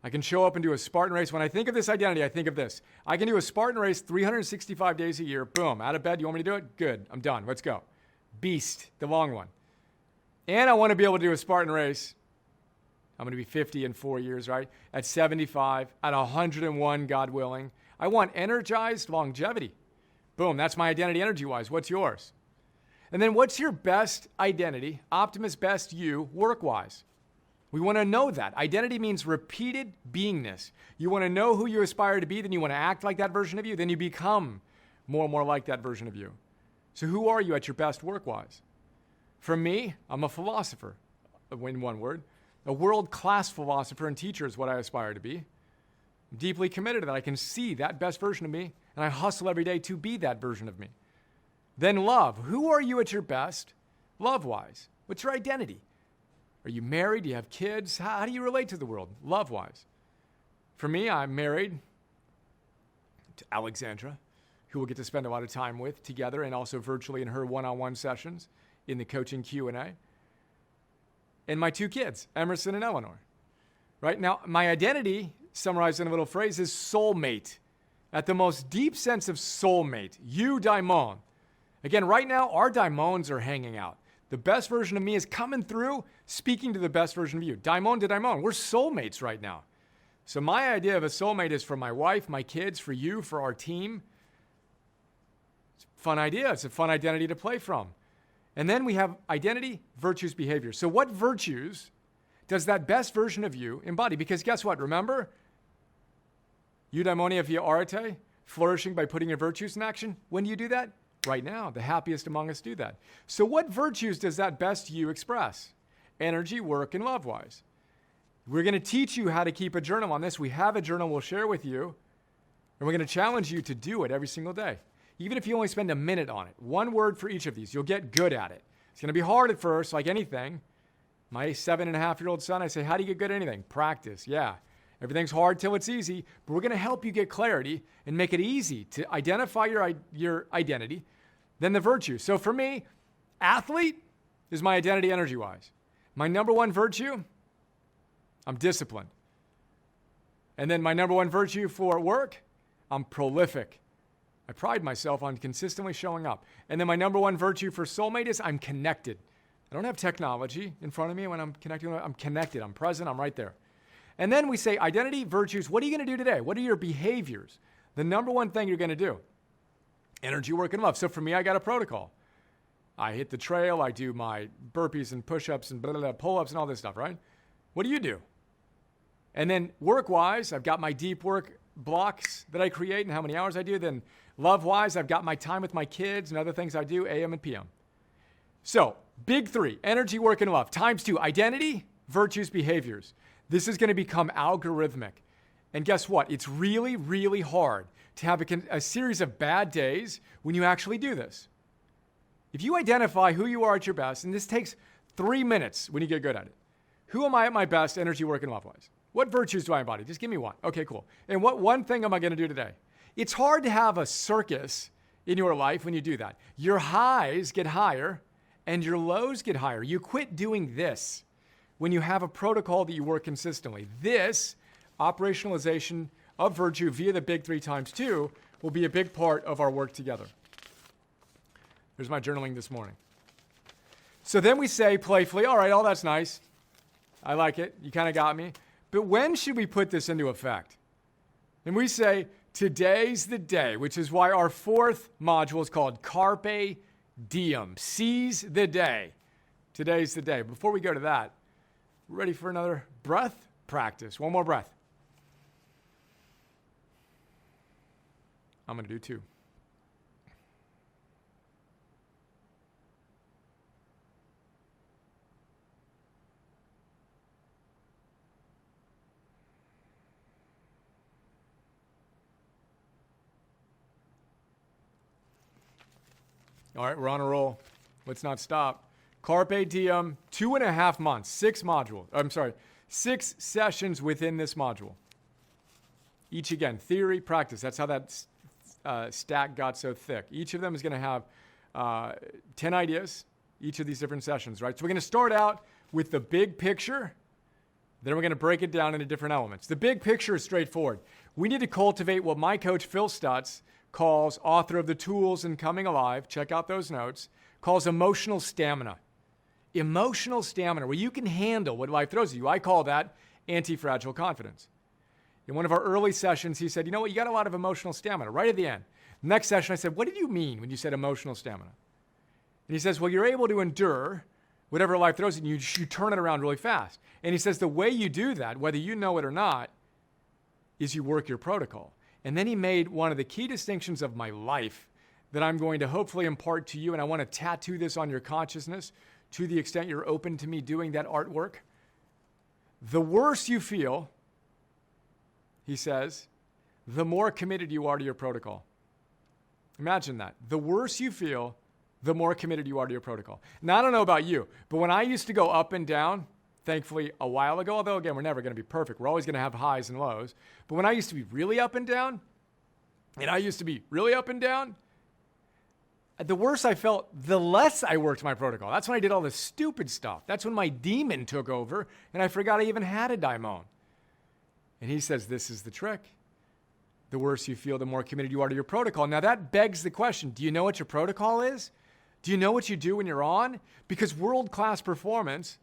A: I can show up and do a Spartan race. When I think of this identity, I think of this. I can do a Spartan race 365 days a year. Boom. Out of bed. You want me to do it? Good. I'm done. Let's go. Beast, the long one. And I want to be able to do a Spartan race. I'm going to be 50 in 4 years, right? At 75, at 101, God willing. I want energized longevity. Boom, that's my identity energy-wise. What's yours? And then what's your best identity, optimist best you, work-wise? We want to know that. Identity means repeated beingness. You want to know who you aspire to be, then you want to act like that version of you, then you become more and more like that version of you. So who are you at your best work-wise? For me, I'm a philosopher, in one word. A world-class philosopher and teacher is what I aspire to be. I'm deeply committed to that. I can see that best version of me, and I hustle every day to be that version of me. Then love. Who are you at your best, love-wise? What's your identity? Are you married? Do you have kids? How do you relate to the world, love-wise? For me, I'm married to Alexandra, who we'll get to spend a lot of time with together and also virtually in her one-on-one sessions in the coaching Q&A. And my 2 kids, Emerson and Eleanor. Right now, my identity, summarized in a little phrase, is soulmate. At the most deep sense of soulmate, eudaimon. Again, right now, our daimons are hanging out. The best version of me is coming through, speaking to the best version of you. Daimon to daimon. We're soulmates right now. So my idea of a soulmate is for my wife, my kids, for you, for our team. It's a fun idea. It's a fun identity to play from. And then we have identity, virtues, behavior. So what virtues does that best version of you embody? Because guess what? Remember? Eudaimonia via arete, flourishing by putting your virtues in action. When do you do that? right now. The happiest among us do that. So what virtues does that best you express? Energy, work, and love-wise. We're going to teach you how to keep a journal on this. We have a journal we'll share with you, and we're going to challenge you to do it every single day. Even if you only spend a minute on it, one word for each of these, you'll get good at it. It's going to be hard at first, like anything. My 7.5-year-old son, I say, how do you get good at anything? Practice, yeah. Everything's hard till it's easy, but we're going to help you get clarity and make it easy to identify your identity, then the virtue. So for me, athlete is my identity energy-wise. My number one virtue, I'm disciplined. And then my number one virtue for work, I'm prolific. I pride myself on consistently showing up. And then my number one virtue for soulmate is I'm connected. I don't have technology in front of me when I'm connecting. I'm connected. I'm present. I'm right there. And then we say identity, virtues. What are you going to do today? What are your behaviors? The number one thing you're going to do. Energy, work, and love. So for me, I got a protocol. I hit the trail. I do my burpees and push-ups and pull-ups and all this stuff, right? What do you do? And then work-wise, I've got my deep work blocks that I create and how many hours I do. Then love-wise, I've got my time with my kids and other things I do, AM and PM. So, big three, energy, work, and love. Times two, identity, virtues, behaviors. This is going to become algorithmic. And guess what? It's really, really hard to have a series of bad days when you actually do this. If you identify who you are at your best, and this takes 3 minutes when you get good at it. Who am I at my best, energy, work, and love-wise? What virtues do I embody? Just give me one. Okay, cool. And what one thing am I going to do today? It's hard to have a circus in your life when you do that. Your highs get higher and your lows get higher. You quit doing this when you have a protocol that you work consistently. This operationalization of virtue via the big 3 times 2 will be a big part of our work together. There's my journaling this morning. So then we say playfully, all right, all that's nice. I like it. You kind of got me. But when should we put this into effect? And we say, today's the day, which is why our 4th module is called Carpe Diem. Seize the day. Today's the day. Before we go to that, ready for another breath practice? One more breath. I'm going to do 2. All right, we're on a roll. Let's not stop. Carpe Diem, 2.5 months, 6 modules. 6 sessions within this module. Each again, theory, practice. That's how that stack got so thick. Each of them is going to have 10 ideas, each of these different sessions, right? So we're going to start out with the big picture. Then we're going to break it down into different elements. The big picture is straightforward. We need to cultivate what my coach, Phil Stutz, calls, author of The Tools in Coming Alive, check out those notes, calls emotional stamina. Emotional stamina, where you can handle what life throws at you. I call that anti-fragile confidence. In one of our early sessions, he said, you know what, you got a lot of emotional stamina, right at the end. Next session, I said, what did you mean when you said emotional stamina? And he says, well, you're able to endure whatever life throws at you, you turn it around really fast. And he says, the way you do that, whether you know it or not, is you work your protocol. And then he made one of the key distinctions of my life that I'm going to hopefully impart to you, and I want to tattoo this on your consciousness to the extent you're open to me doing that artwork. The worse you feel, he says, the more committed you are to your protocol. Imagine that. The worse you feel, the more committed you are to your protocol. Now, I don't know about you, but when I used to go up and down, thankfully a while ago, although again, we're never going to be perfect. We're always going to have highs and lows. But when I used to be really up and down, the worse I felt, the less I worked my protocol. That's when I did all this stupid stuff. That's when my demon took over and I forgot I even had a daimon. And he says, this is the trick. The worse you feel, the more committed you are to your protocol. Now that begs the question, do you know what your protocol is? Do you know what you do when you're on? Because world-class performance,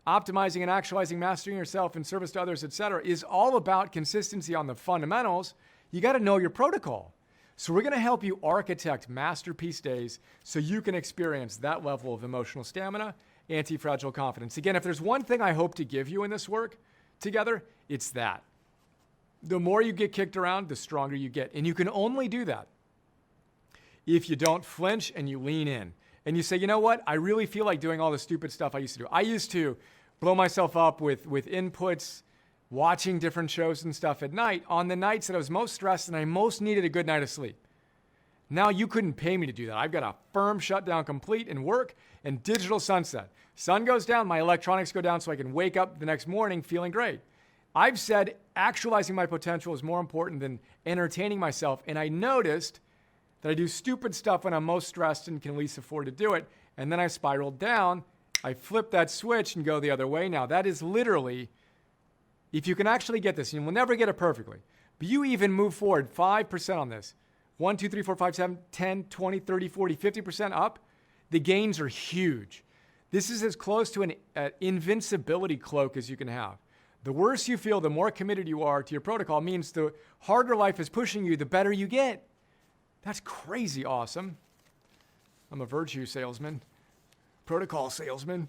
A: optimizing and actualizing, mastering yourself in service to others, etc., is all about consistency on the fundamentals. You got to know your protocol. So we're going to help you architect masterpiece days so you can experience that level of emotional stamina, anti-fragile confidence. Again, if there's one thing I hope to give you in this work together, it's that. The more you get kicked around, the stronger you get. And you can only do that if you don't flinch and you lean in. And you say, you know what? I really feel like doing all the stupid stuff I used to do. I used to blow myself up with inputs, watching different shows and stuff at night on the nights that I was most stressed and I most needed a good night of sleep. Now you couldn't pay me to do that. I've got a firm shutdown complete in work and digital sunset. Sun goes down, my electronics go down so I can wake up the next morning feeling great. I've said actualizing my potential is more important than entertaining myself, and I noticed that I do stupid stuff when I'm most stressed and can least afford to do it, and then I spiraled down. I flip that switch and go the other way now. That is literally, if you can actually get this, and we'll never get it perfectly, but you even move forward 5% on this, 1, 2, 3, 4, 5, 7, 10, 20, 30, 40, 50% up, the gains are huge. This is as close to an invincibility cloak as you can have. The worse you feel, the more committed you are to your protocol, means the harder life is pushing you, the better you get. That's crazy awesome. I'm a virtue salesman, protocol salesman.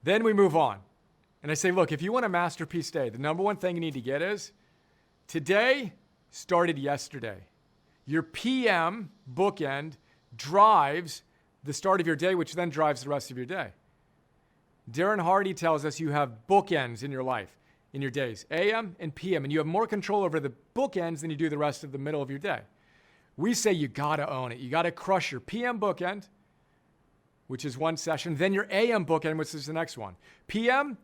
A: Then we move on. And I say, look, if you want a masterpiece day, the number one thing you need to get is today started yesterday. Your PM bookend drives the start of your day, which then drives the rest of your day. Darren Hardy tells us you have bookends in your life, in your days, AM and PM, and you have more control over the bookends than you do the rest of the middle of your day. We say you gotta own it. You gotta crush your PM bookend, which is one session, then your AM bookend, which is the next one. PM,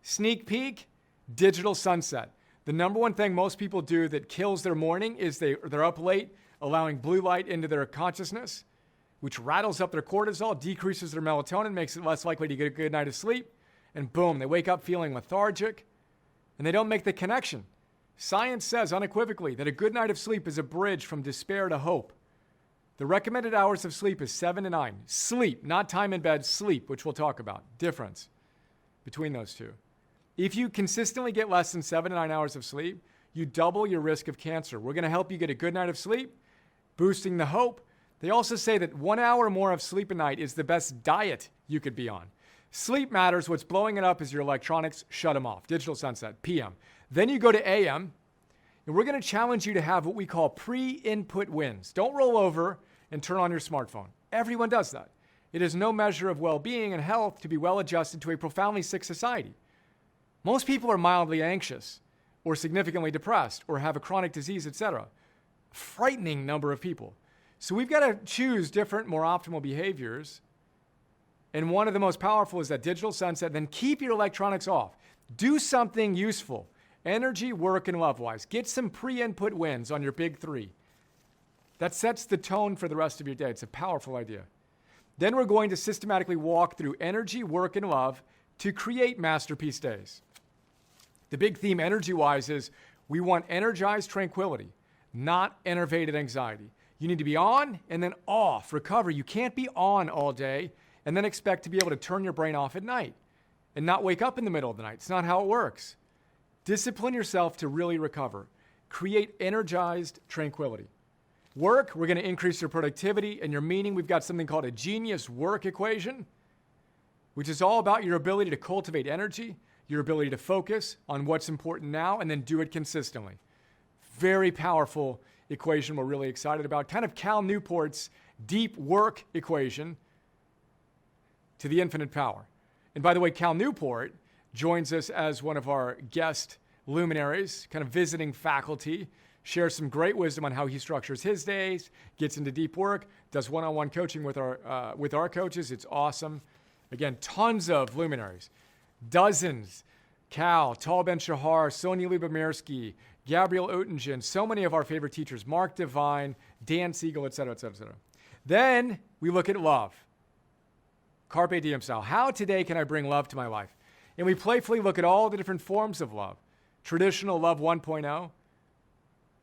A: sneak peek, digital sunset. The number one thing most people do that kills their morning is they're up late, allowing blue light into their consciousness, which rattles up their cortisol, decreases their melatonin, makes it less likely to get a good night of sleep, and boom, they wake up feeling lethargic, and they don't make the connection. Science says unequivocally that a good night of sleep is a bridge from despair to hope. The recommended hours of sleep is 7 to 9. Sleep, not time in bed, sleep, which we'll talk about. Difference between those two. If you consistently get less than 7 to 9 hours of sleep, you double your risk of cancer. We're going to help you get a good night of sleep, boosting the hope. They also say that 1 hour more of sleep a night is the best diet you could be on. Sleep matters. What's blowing it up is your electronics. Shut them off. Digital sunset, PM. Then you go to AM, and we're going to challenge you to have what we call pre-input wins. Don't roll over and turn on your smartphone. Everyone does that. It is no measure of well-being and health to be well-adjusted to a profoundly sick society. Most people are mildly anxious or significantly depressed or have a chronic disease, etc. Frightening number of people. So we've got to choose different, more optimal behaviors. And one of the most powerful is that digital sunset. Then keep your electronics off. Do something useful. Energy, work, and love-wise. Get some pre-input wins on your big three. That sets the tone for the rest of your day. It's a powerful idea. Then we're going to systematically walk through energy, work, and love to create masterpiece days. The big theme energy-wise is we want energized tranquility, not enervated anxiety. You need to be on and then off, recover. You can't be on all day and then expect to be able to turn your brain off at night and not wake up in the middle of the night. It's not how it works. Discipline yourself to really recover. Create energized tranquility. Work, we're going to increase your productivity and your meaning. We've got something called a genius work equation, which is all about your ability to cultivate energy, your ability to focus on what's important now, and then do it consistently. Very powerful equation we're really excited about. Kind of Cal Newport's deep work equation to the infinite power. And by the way, Cal Newport joins us as one of our guest luminaries, kind of visiting faculty, shares some great wisdom on how he structures his days, gets into deep work, does one-on-one coaching with our coaches. It's awesome. Again, tons of luminaries. Dozens. Cal, Tal Ben-Shahar, Sonia Lyubomirsky, Gabrielle Oettingen, so many of our favorite teachers, Mark Devine, Dan Siegel, et cetera, et cetera, et cetera. Then we look at love. Carpe diem style. How today can I bring love to my life? And we playfully look at all the different forms of love. Traditional love 1.0,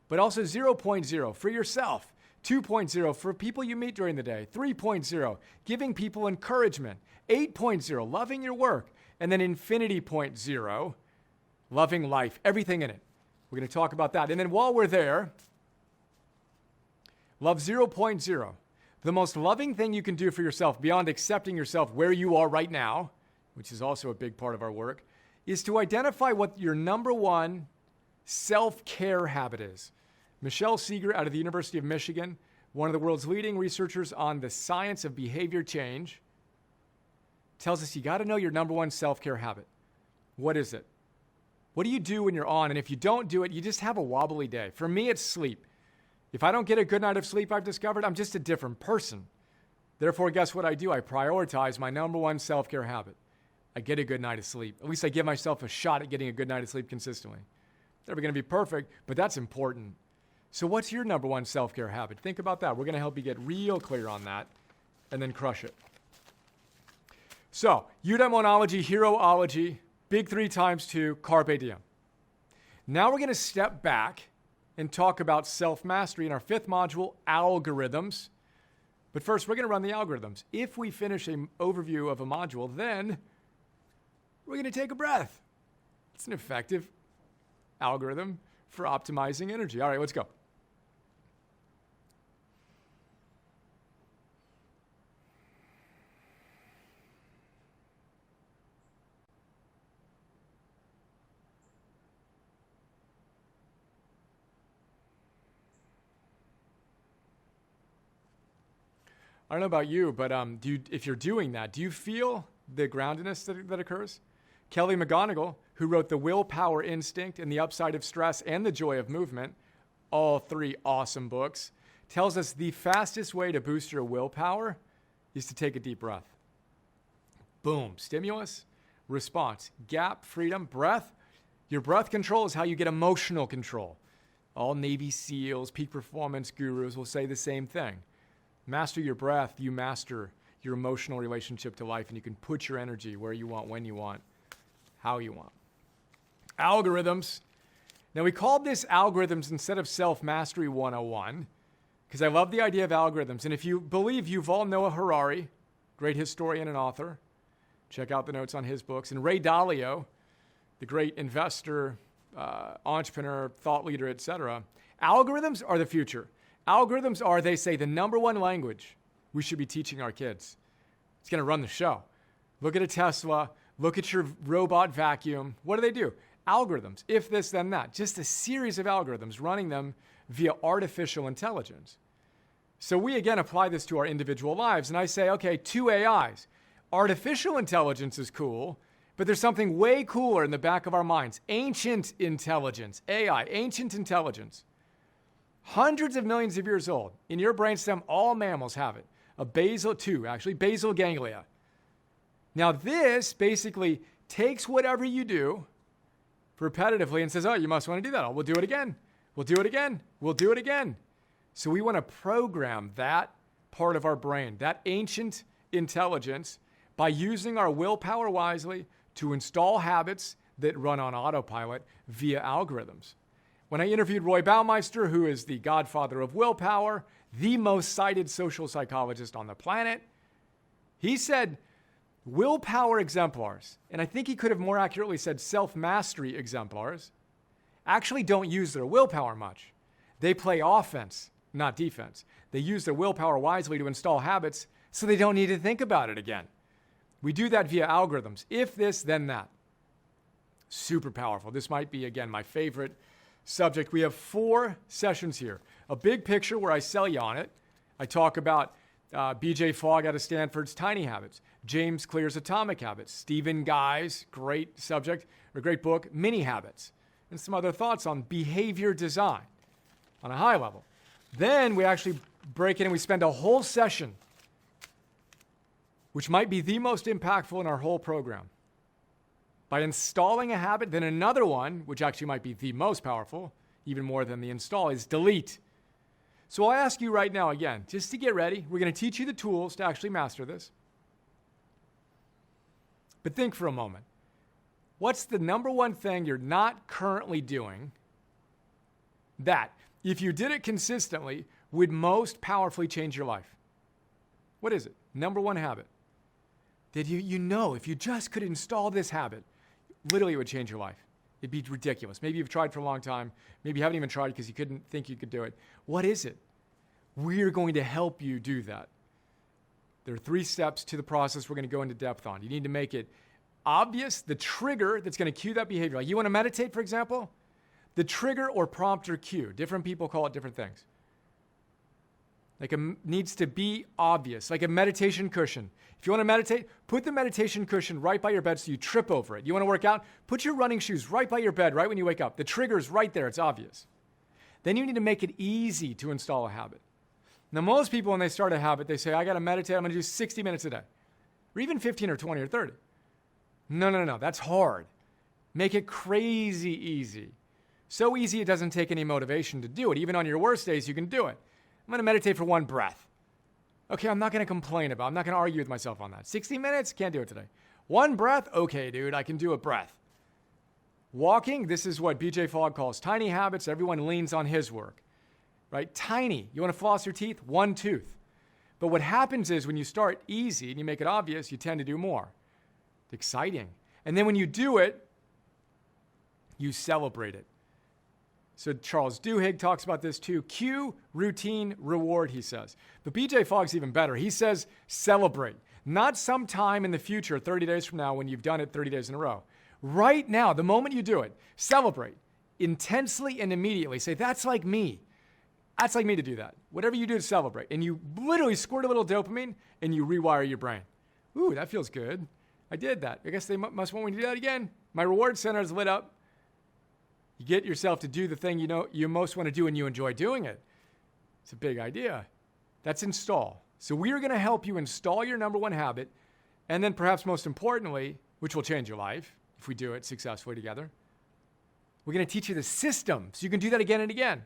A: but also 0.0 for yourself. 2.0 for people you meet during the day. 3.0, giving people encouragement. 8.0, loving your work. And then Infinity 0.0, loving life, everything in it. We're going to talk about that. And then while we're there, love 0.0, the most loving thing you can do for yourself beyond accepting yourself where you are right now, which is also a big part of our work, is to identify what your number one self-care habit is. Michelle Seeger out of the University of Michigan, one of the world's leading researchers on the science of behavior change, tells us you got to know your number one self-care habit. What is it? What do you do when you're on? And if you don't do it, you just have a wobbly day. For me, it's sleep. If I don't get a good night of sleep, I've discovered I'm just a different person. Therefore, guess what I do? I prioritize my number one self-care habit. I get a good night of sleep. At least I give myself a shot at getting a good night of sleep consistently. Never going to be perfect, but that's important. So what's your number one self-care habit? Think about that. We're going to help you get real clear on that and then crush it. So, eudaimonology, heroology, big 3 times 2, carpe diem. Now we're going to step back and talk about self-mastery in our 5th module, algorithms. But first, we're going to run the algorithms. If we finish an overview of a module, then we're going to take a breath. It's an effective algorithm for optimizing energy. All right, let's go. I don't know about you, but if you're doing that, do you feel the groundedness that occurs? Kelly McGonigal, who wrote The Willpower Instinct and The Upside of Stress and The Joy of Movement, all 3 awesome books, tells us the fastest way to boost your willpower is to take a deep breath. Boom. Stimulus, response, gap, freedom, breath. Your breath control is how you get emotional control. All Navy SEALs, peak performance gurus will say the same thing. Master your breath, you master your emotional relationship to life, and you can put your energy where you want, when you want, how you want. Algorithms. Now, we called this algorithms instead of self-mastery 101 because I love the idea of algorithms. And if you believe Yuval Noah Harari, great historian and author, check out the notes on his books, and Ray Dalio, the great investor, entrepreneur, thought leader, etc., algorithms are the future. Algorithms are, they say, the number one language we should be teaching our kids. It's going to run the show. Look at a Tesla. Look at your robot vacuum. What do? Algorithms. If this, then that. Just a series of algorithms running them via artificial intelligence. So we, again, apply this to our individual lives. And I say, okay, 2 AIs. Artificial intelligence is cool, but there's something way cooler in the back of our minds. Ancient intelligence. AI. Ancient intelligence. Hundreds of millions of years old. In your brainstem, all mammals have it. Basal ganglia. Now this basically takes whatever you do repetitively and says, oh, you must want to do that. Oh, we'll do it again. We'll do it again. We'll do it again. So we want to program that part of our brain, that ancient intelligence, by using our willpower wisely to install habits that run on autopilot via algorithms. When I interviewed Roy Baumeister, who is the godfather of willpower, the most cited social psychologist on the planet, he said willpower exemplars, and I think he could have more accurately said self-mastery exemplars, actually don't use their willpower much. They play offense, not defense. They use their willpower wisely to install habits so they don't need to think about it again. We do that via algorithms. If this, then that. Super powerful. This might be, again, my favorite subject. We have 4 sessions here. A big picture where I sell you on it. I talk about BJ Fogg out of Stanford's Tiny Habits, James Clear's Atomic Habits, Stephen Guy's great subject, or great book, Mini Habits, and some other thoughts on behavior design on a high level. Then we actually break in and we spend a whole session, which might be the most impactful in our whole program, by installing a habit. Then another one, which actually might be the most powerful, even more than the install, is delete. So I'll ask you right now again, just to get ready, we're going to teach you the tools to actually master this. But think for a moment. What's the number one thing you're not currently doing that, if you did it consistently, would most powerfully change your life? What is it? Number one habit. That you know, if you just could install this habit, literally it would change your life. It'd be ridiculous. Maybe you've tried for a long time. Maybe you haven't even tried because you couldn't think you could do it. What is it? We're going to help you do that. There are 3 steps to the process we're going to go into depth on. You need to make it obvious, the trigger that's going to cue that behavior. Like you want to meditate, for example? The trigger or prompt or cue. Different people call it different things. Like needs to be obvious, like a meditation cushion. If you want to meditate, put the meditation cushion right by your bed so you trip over it. You want to work out? Put your running shoes right by your bed, right when you wake up. The trigger is right there. It's obvious. Then you need to make it easy to install a habit. Now, most people, when they start a habit, they say, I got to meditate. I'm going to do 60 minutes a day, or even 15 or 20 or 30. No. That's hard. Make it crazy easy. So easy it doesn't take any motivation to do it. Even on your worst days, you can do it. I'm going to meditate for one breath. Okay, I'm not going to complain about it. I'm not going to argue with myself on that. 60 minutes? Can't do it today. One breath? Okay, dude, I can do a breath. Walking, this is what BJ Fogg calls tiny habits. Everyone leans on his work, right? Tiny. You want to floss your teeth? One tooth. But what happens is when you start easy and you make it obvious, you tend to do more. It's exciting. And then when you do it, you celebrate it. So Charles Duhigg talks about this too. Cue, routine, reward, he says. But BJ Fogg's even better. He says celebrate. Not sometime in the future, 30 days from now, when you've done it 30 days in a row. Right now, the moment you do it, celebrate intensely and immediately. Say, that's like me. That's like me to do that. Whatever you do to celebrate. And you literally squirt a little dopamine and you rewire your brain. Ooh, that feels good. I did that. I guess they must want me to do that again. My reward center is lit up. You get yourself to do the thing you know you most want to do and you enjoy doing it. It's a big idea. That's install. So we are going to help you install your number one habit, and then perhaps most importantly, which will change your life if we do it successfully together, we're going to teach you the system so you can do that again and again.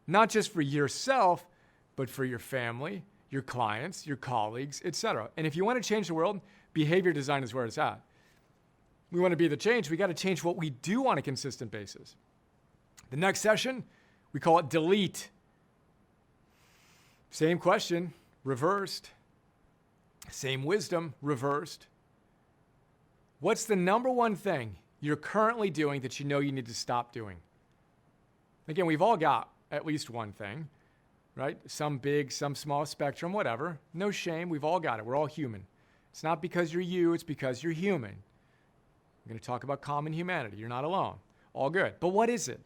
A: Not just for yourself, but for your family, your clients, your colleagues, etc. And if you want to change the world, behavior design is where it's at. We want to be the change. We got to change what we do on a consistent basis. The next session, we call it delete. Same question, reversed. Same wisdom, reversed. What's the number one thing you're currently doing that you know you need to stop doing? Again, we've all got at least one thing, right? Some big, some small spectrum, whatever. No shame. We've all got it. We're all human. It's not because you're you. It's because you're human. I'm going to talk about common humanity. You're not alone. All good. But what is it?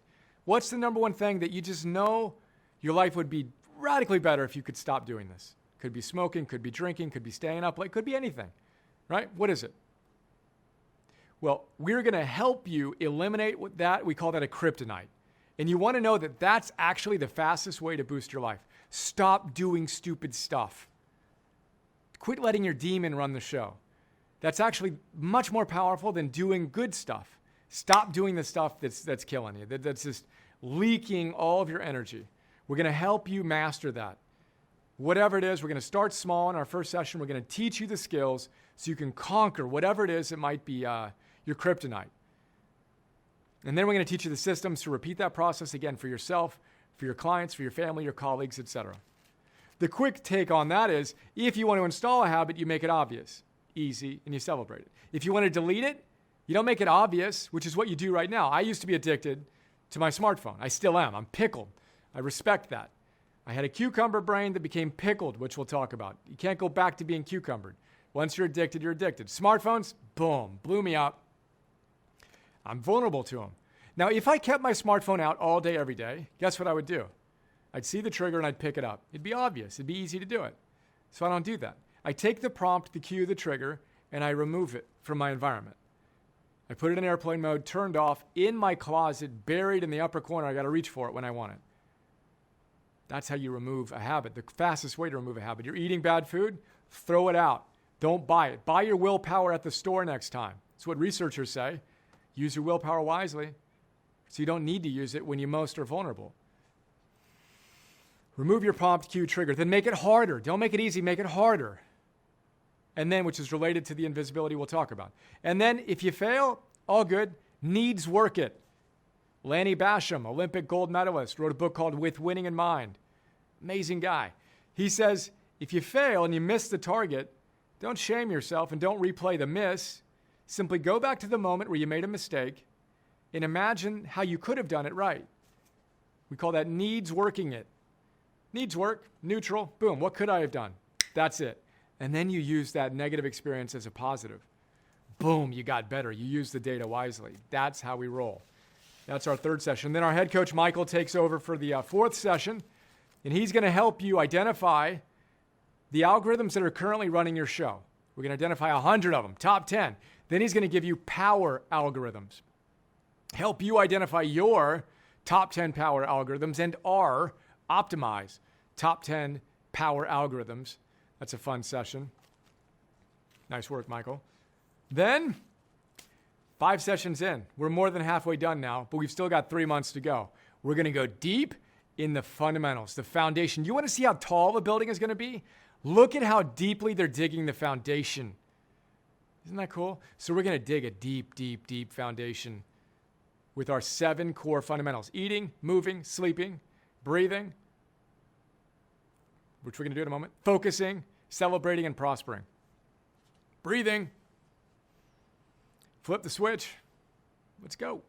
A: What's the number one thing that you just know your life would be radically better if you could stop doing this? Could be smoking, could be drinking, could be staying up late, could be anything, right? What is it? Well, we're going to help you eliminate that. We call that a kryptonite. And you want to know that that's actually the fastest way to boost your life. Stop doing stupid stuff. Quit letting your demon run the show. That's actually much more powerful than doing good stuff. Stop doing the stuff that's killing you, that's just leaking all of your energy. We're going to help you master that. Whatever it is, we're going to start small in our first session. We're going to teach you the skills so you can conquer whatever it is. It might be your kryptonite. And then we're going to teach you the systems to repeat that process again for yourself, for your clients, for your family, your colleagues, etc. The quick take on that is, if you want to install a habit, you make it obvious, easy, and you celebrate it. If you want to delete it, you don't make it obvious, which is what you do right now. I used to be addicted to my smartphone. I still am. I'm pickled. I respect that. I had a cucumber brain that became pickled, which we'll talk about. You can't go back to being cucumbered. Once you're addicted, you're addicted. Smartphones, boom, blew me up. I'm vulnerable to them. Now, if I kept my smartphone out all day, every day, guess what I would do? I'd see the trigger and I'd pick it up. It'd be obvious. It'd be easy to do it. So I don't do that. I take the prompt, the cue, the trigger, and I remove it from my environment. I put it in airplane mode, turned off, in my closet, buried in the upper corner. I got to reach for it when I want it. That's how you remove a habit. The fastest way to remove a habit. You're eating bad food, throw it out. Don't buy it. Buy your willpower at the store next time. That's what researchers say. Use your willpower wisely so you don't need to use it when you most are vulnerable. Remove your prompt, cue, trigger. Then make it harder. Don't make it easy. Make it harder. And then, which is related to the invisibility we'll talk about. And then, if you fail, all good. Needs work it. Lanny Basham, Olympic gold medalist, wrote a book called With Winning in Mind. Amazing guy. He says, if you fail and you miss the target, don't shame yourself and don't replay the miss. Simply go back to the moment where you made a mistake and imagine how you could have done it right. We call that needs working it. Needs work, neutral, boom, what could I have done? That's it. And then you use that negative experience as a positive. Boom, you got better. You use the data wisely. That's how we roll. That's our third session. Then our head coach, Michael, takes over for the fourth session, and he's going to help you identify the algorithms that are currently running your show. We're going to identify 100 of them, top 10. Then he's going to give you power algorithms. Help you identify your top 10 power algorithms and optimize top 10 power algorithms. That's a fun session. Nice work, Michael. Then, 5 sessions in. We're more than halfway done now, but we've still got 3 months to go. We're going to go deep in the fundamentals, the foundation. You want to see how tall the building is going to be? Look at how deeply they're digging the foundation. Isn't that cool? So we're going to dig a deep, deep, deep foundation with our 7 core fundamentals: eating, moving, sleeping, breathing, which we're going to do in a moment, focusing, celebrating, and prospering. Breathing. Flip the switch. Let's go.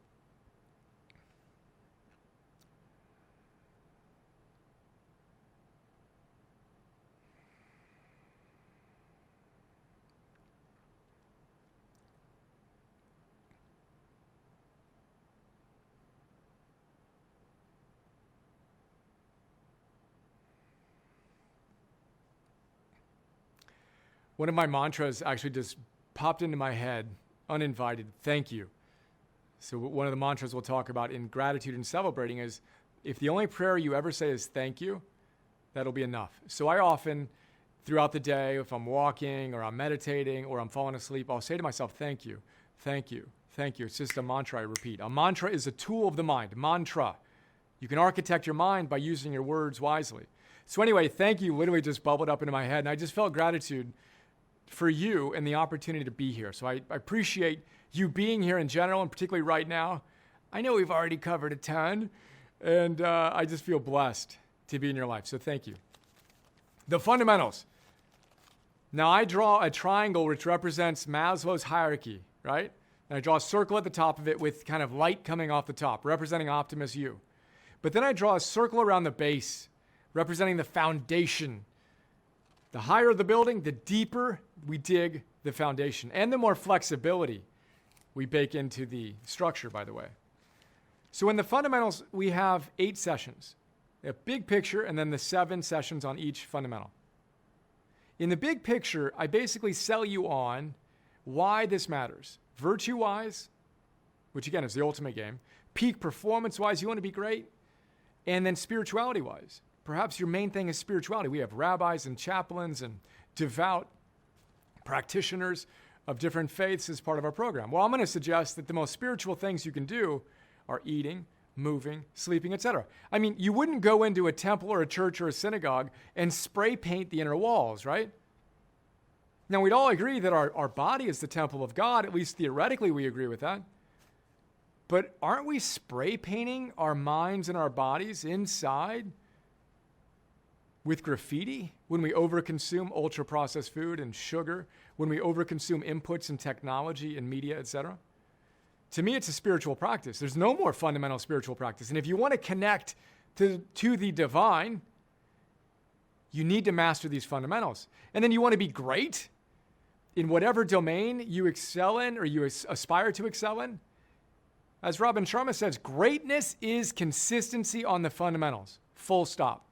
A: One of my mantras actually just popped into my head, uninvited. Thank you. So one of the mantras we'll talk about in gratitude and celebrating is, if the only prayer you ever say is thank you, that'll be enough. So I often, throughout the day, if I'm walking or I'm meditating or I'm falling asleep, I'll say to myself, thank you, thank you, thank you. It's just a mantra I repeat. A mantra is a tool of the mind. Mantra. You can architect your mind by using your words wisely. So anyway, thank you literally just bubbled up into my head, and I just felt gratitude for you and the opportunity to be here. So I appreciate you being here in general, and particularly right now. I know we've already covered a ton, and I just feel blessed to be in your life. So thank you. The fundamentals. Now I draw a triangle which represents Maslow's hierarchy, right? And I draw a circle at the top of it with kind of light coming off the top, representing Optimus U. But then I draw a circle around the base, representing the foundation. The higher the building, the deeper we dig the foundation, and the more flexibility we bake into the structure, by the way. So in the fundamentals, we have 8 sessions, a big picture, and then the 7 sessions on each fundamental. In the big picture, I basically sell you on why this matters. Virtue-wise, which again is the ultimate game, peak performance-wise, you want to be great, and then spirituality-wise. Perhaps your main thing is spirituality. We have rabbis and chaplains and devout practitioners of different faiths as part of our program. Well, I'm going to suggest that the most spiritual things you can do are eating, moving, sleeping, etc. I mean, you wouldn't go into a temple or a church or a synagogue and spray paint the inner walls, right? Now, we'd all agree that our body is the temple of God. At least theoretically, we agree with that. But aren't we spray painting our minds and our bodies inside with graffiti when we overconsume ultra-processed food and sugar, when we overconsume inputs and technology and media, etc.? To me, it's a spiritual practice. There's no more fundamental spiritual practice. And if you want to connect to the divine, you need to master these fundamentals. And then you want to be great in whatever domain you excel in or you aspire to excel in. As Robin Sharma says, greatness is consistency on the fundamentals. Full stop.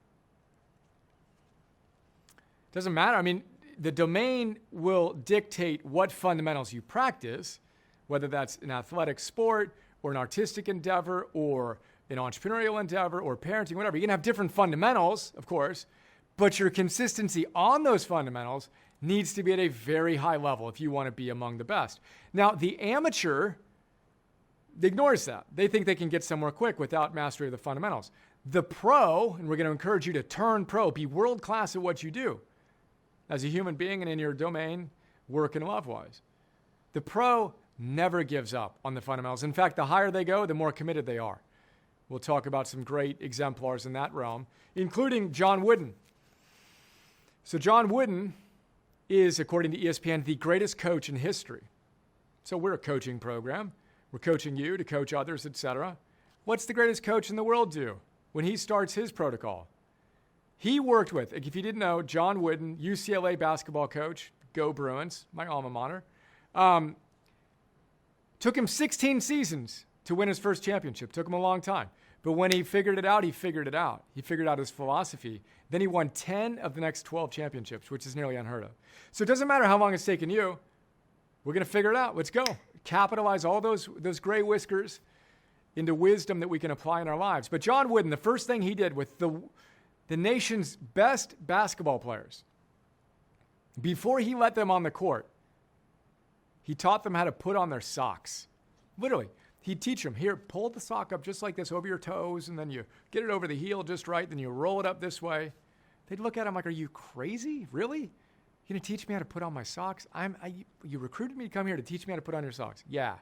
A: Doesn't matter. I mean, the domain will dictate what fundamentals you practice, whether that's an athletic sport or an artistic endeavor or an entrepreneurial endeavor or parenting, whatever. You can have different fundamentals, of course, but your consistency on those fundamentals needs to be at a very high level if you want to be among the best. Now, the amateur ignores that. They think they can get somewhere quick without mastery of the fundamentals. The pro, and we're going to encourage you to turn pro, be world class at what you do as a human being and in your domain, work and love-wise. The pro never gives up on the fundamentals. In fact, the higher they go, the more committed they are. We'll talk about some great exemplars in that realm, including John Wooden. So John Wooden is, according to ESPN, the greatest coach in history. So we're a coaching program. We're coaching you to coach others, etc. What's the greatest coach in the world do when he starts his protocol? He worked with, if you didn't know, John Wooden, UCLA basketball coach, go Bruins, my alma mater. Took him 16 seasons to win his first championship. Took him a long time. But when he figured it out, he figured it out. He figured out his philosophy. Then he won 10 of the next 12 championships, which is nearly unheard of. So it doesn't matter how long it's taken you. We're going to figure it out. Let's go. Capitalize all those gray whiskers into wisdom that we can apply in our lives. But John Wooden, the first thing he did with the nation's best basketball players, before he let them on the court, he taught them how to put on their socks. Literally, he'd teach them, here, pull the sock up just like this over your toes, and then you get it over the heel just right, then you roll it up this way. They'd look at him like, are you crazy? Really? You're going to teach me how to put on my socks? You recruited me to come here to teach me how to put on your socks? Yeah.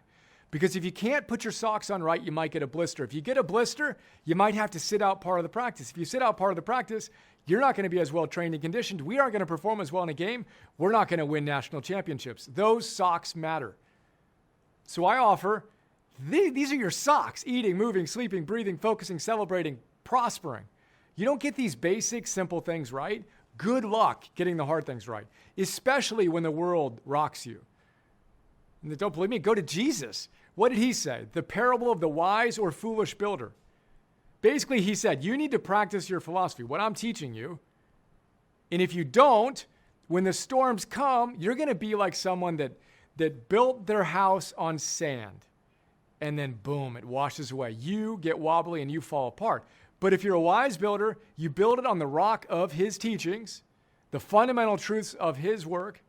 A: Because if you can't put your socks on right, you might get a blister. If you get a blister, you might have to sit out part of the practice. If you sit out part of the practice, you're not going to be as well trained and conditioned. We aren't going to perform as well in a game. We're not going to win national championships. Those socks matter. So I offer, these are your socks: eating, moving, sleeping, breathing, focusing, celebrating, prospering. You don't get these basic, simple things right, good luck getting the hard things right, especially when the world rocks you. And don't believe me? Go to Jesus. What did he say? The parable of the wise or foolish builder. Basically, he said, you need to practice your philosophy, what I'm teaching you. And if you don't, when the storms come, you're going to be like someone that built their house on sand. And then boom, it washes away. You get wobbly and you fall apart. But if you're a wise builder, you build it on the rock of his teachings, the fundamental truths of his work,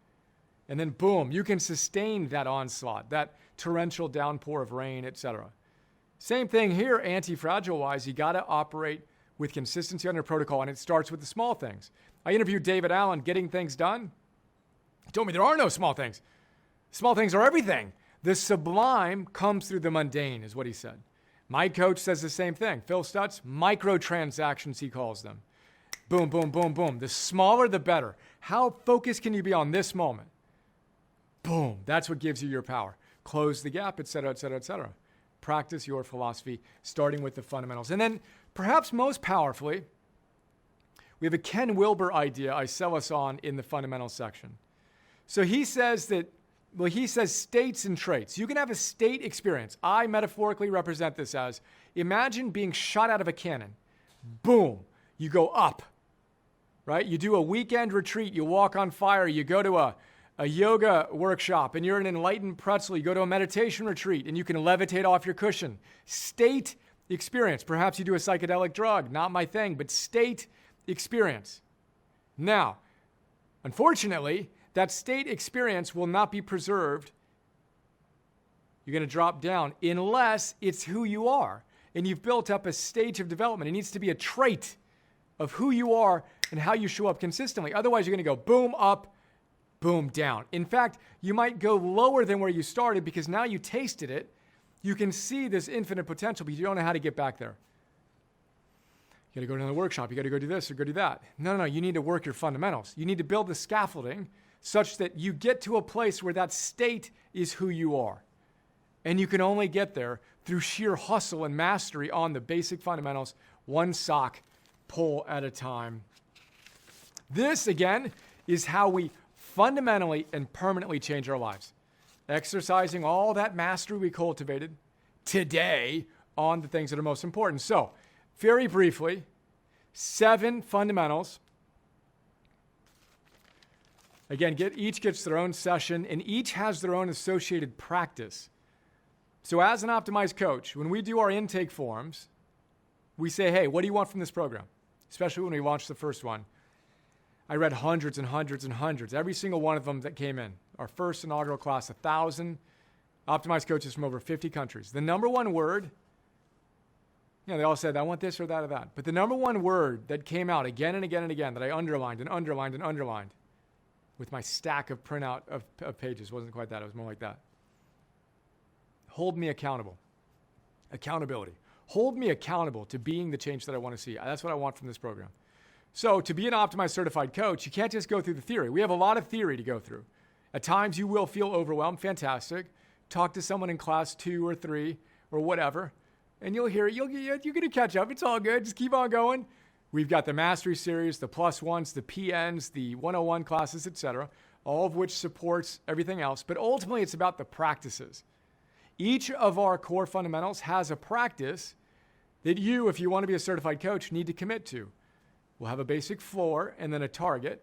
A: and then boom, you can sustain that onslaught, that torrential downpour of rain, etc. Same thing here, anti-fragile wise. You got to operate with consistency under protocol, and it starts with the small things. I interviewed David Allen, Getting Things Done. He told me there are no small things. Small things are everything. The sublime comes through the mundane, is what he said. My coach says the same thing. Phil Stutz, microtransactions, he calls them. Boom, boom, boom, boom. The smaller, the better. How focused can you be on this moment? Boom. That's what gives you your power. Close the gap, et cetera, et cetera, et cetera. Practice your philosophy, starting with the fundamentals. And then, perhaps most powerfully, we have a Ken Wilber idea I sell us on in the fundamentals section. So he says states and traits. You can have a state experience. I metaphorically represent this as, imagine being shot out of a cannon. Boom. You go up, right? You do a weekend retreat. You walk on fire. You go to a yoga workshop and you're an enlightened pretzel. You go to a meditation retreat and you can levitate off your cushion. State experience. Perhaps you do a psychedelic drug. Not my thing, but state experience. Now, unfortunately, that state experience will not be preserved. You're going to drop down unless it's who you are. And you've built up a stage of development. It needs to be a trait of who you are and how you show up consistently. Otherwise, you're going to go boom up, boom down. In fact, you might go lower than where you started because now you tasted it. You can see this infinite potential, but you don't know how to get back there. You got to go to another workshop. You got to go do this or go do that. No. You need to work your fundamentals. You need to build the scaffolding such that you get to a place where that state is who you are. And you can only get there through sheer hustle and mastery on the basic fundamentals, one sock pull at a time. This, again, is how we fundamentally and permanently change our lives. Exercising all that mastery we cultivated today on the things that are most important. So, very briefly, 7 fundamentals. Again, each gets their own session, and each has their own associated practice. So as an optimized coach, when we do our intake forms, we say, hey, what do you want from this program? Especially when we launched the first one. I read hundreds and hundreds and hundreds, every single one of them that came in. Our first inaugural class, 1,000 optimized coaches from over 50 countries. The number one word, they all said, I want this or that or that. But the number one word that came out again and again and again that I underlined and underlined and underlined with my stack of printout of pages, wasn't quite that, it was more like that. Hold me accountable. Accountability. Hold me accountable to being the change that I want to see. That's what I want from this program. So to be an optimized certified coach, you can't just go through the theory. We have a lot of theory to go through. At times you will feel overwhelmed. Fantastic. Talk to someone in class 2 or 3 or whatever, and you'll hear it. You're going to catch up. It's all good. Just keep on going. We've got the Mastery Series, the Plus Ones, the PNs, the 101 classes, etc., all of which supports everything else. But ultimately, it's about the practices. Each of our core fundamentals has a practice that you, if you want to be a certified coach, need to commit to. We'll have a basic floor and then a target,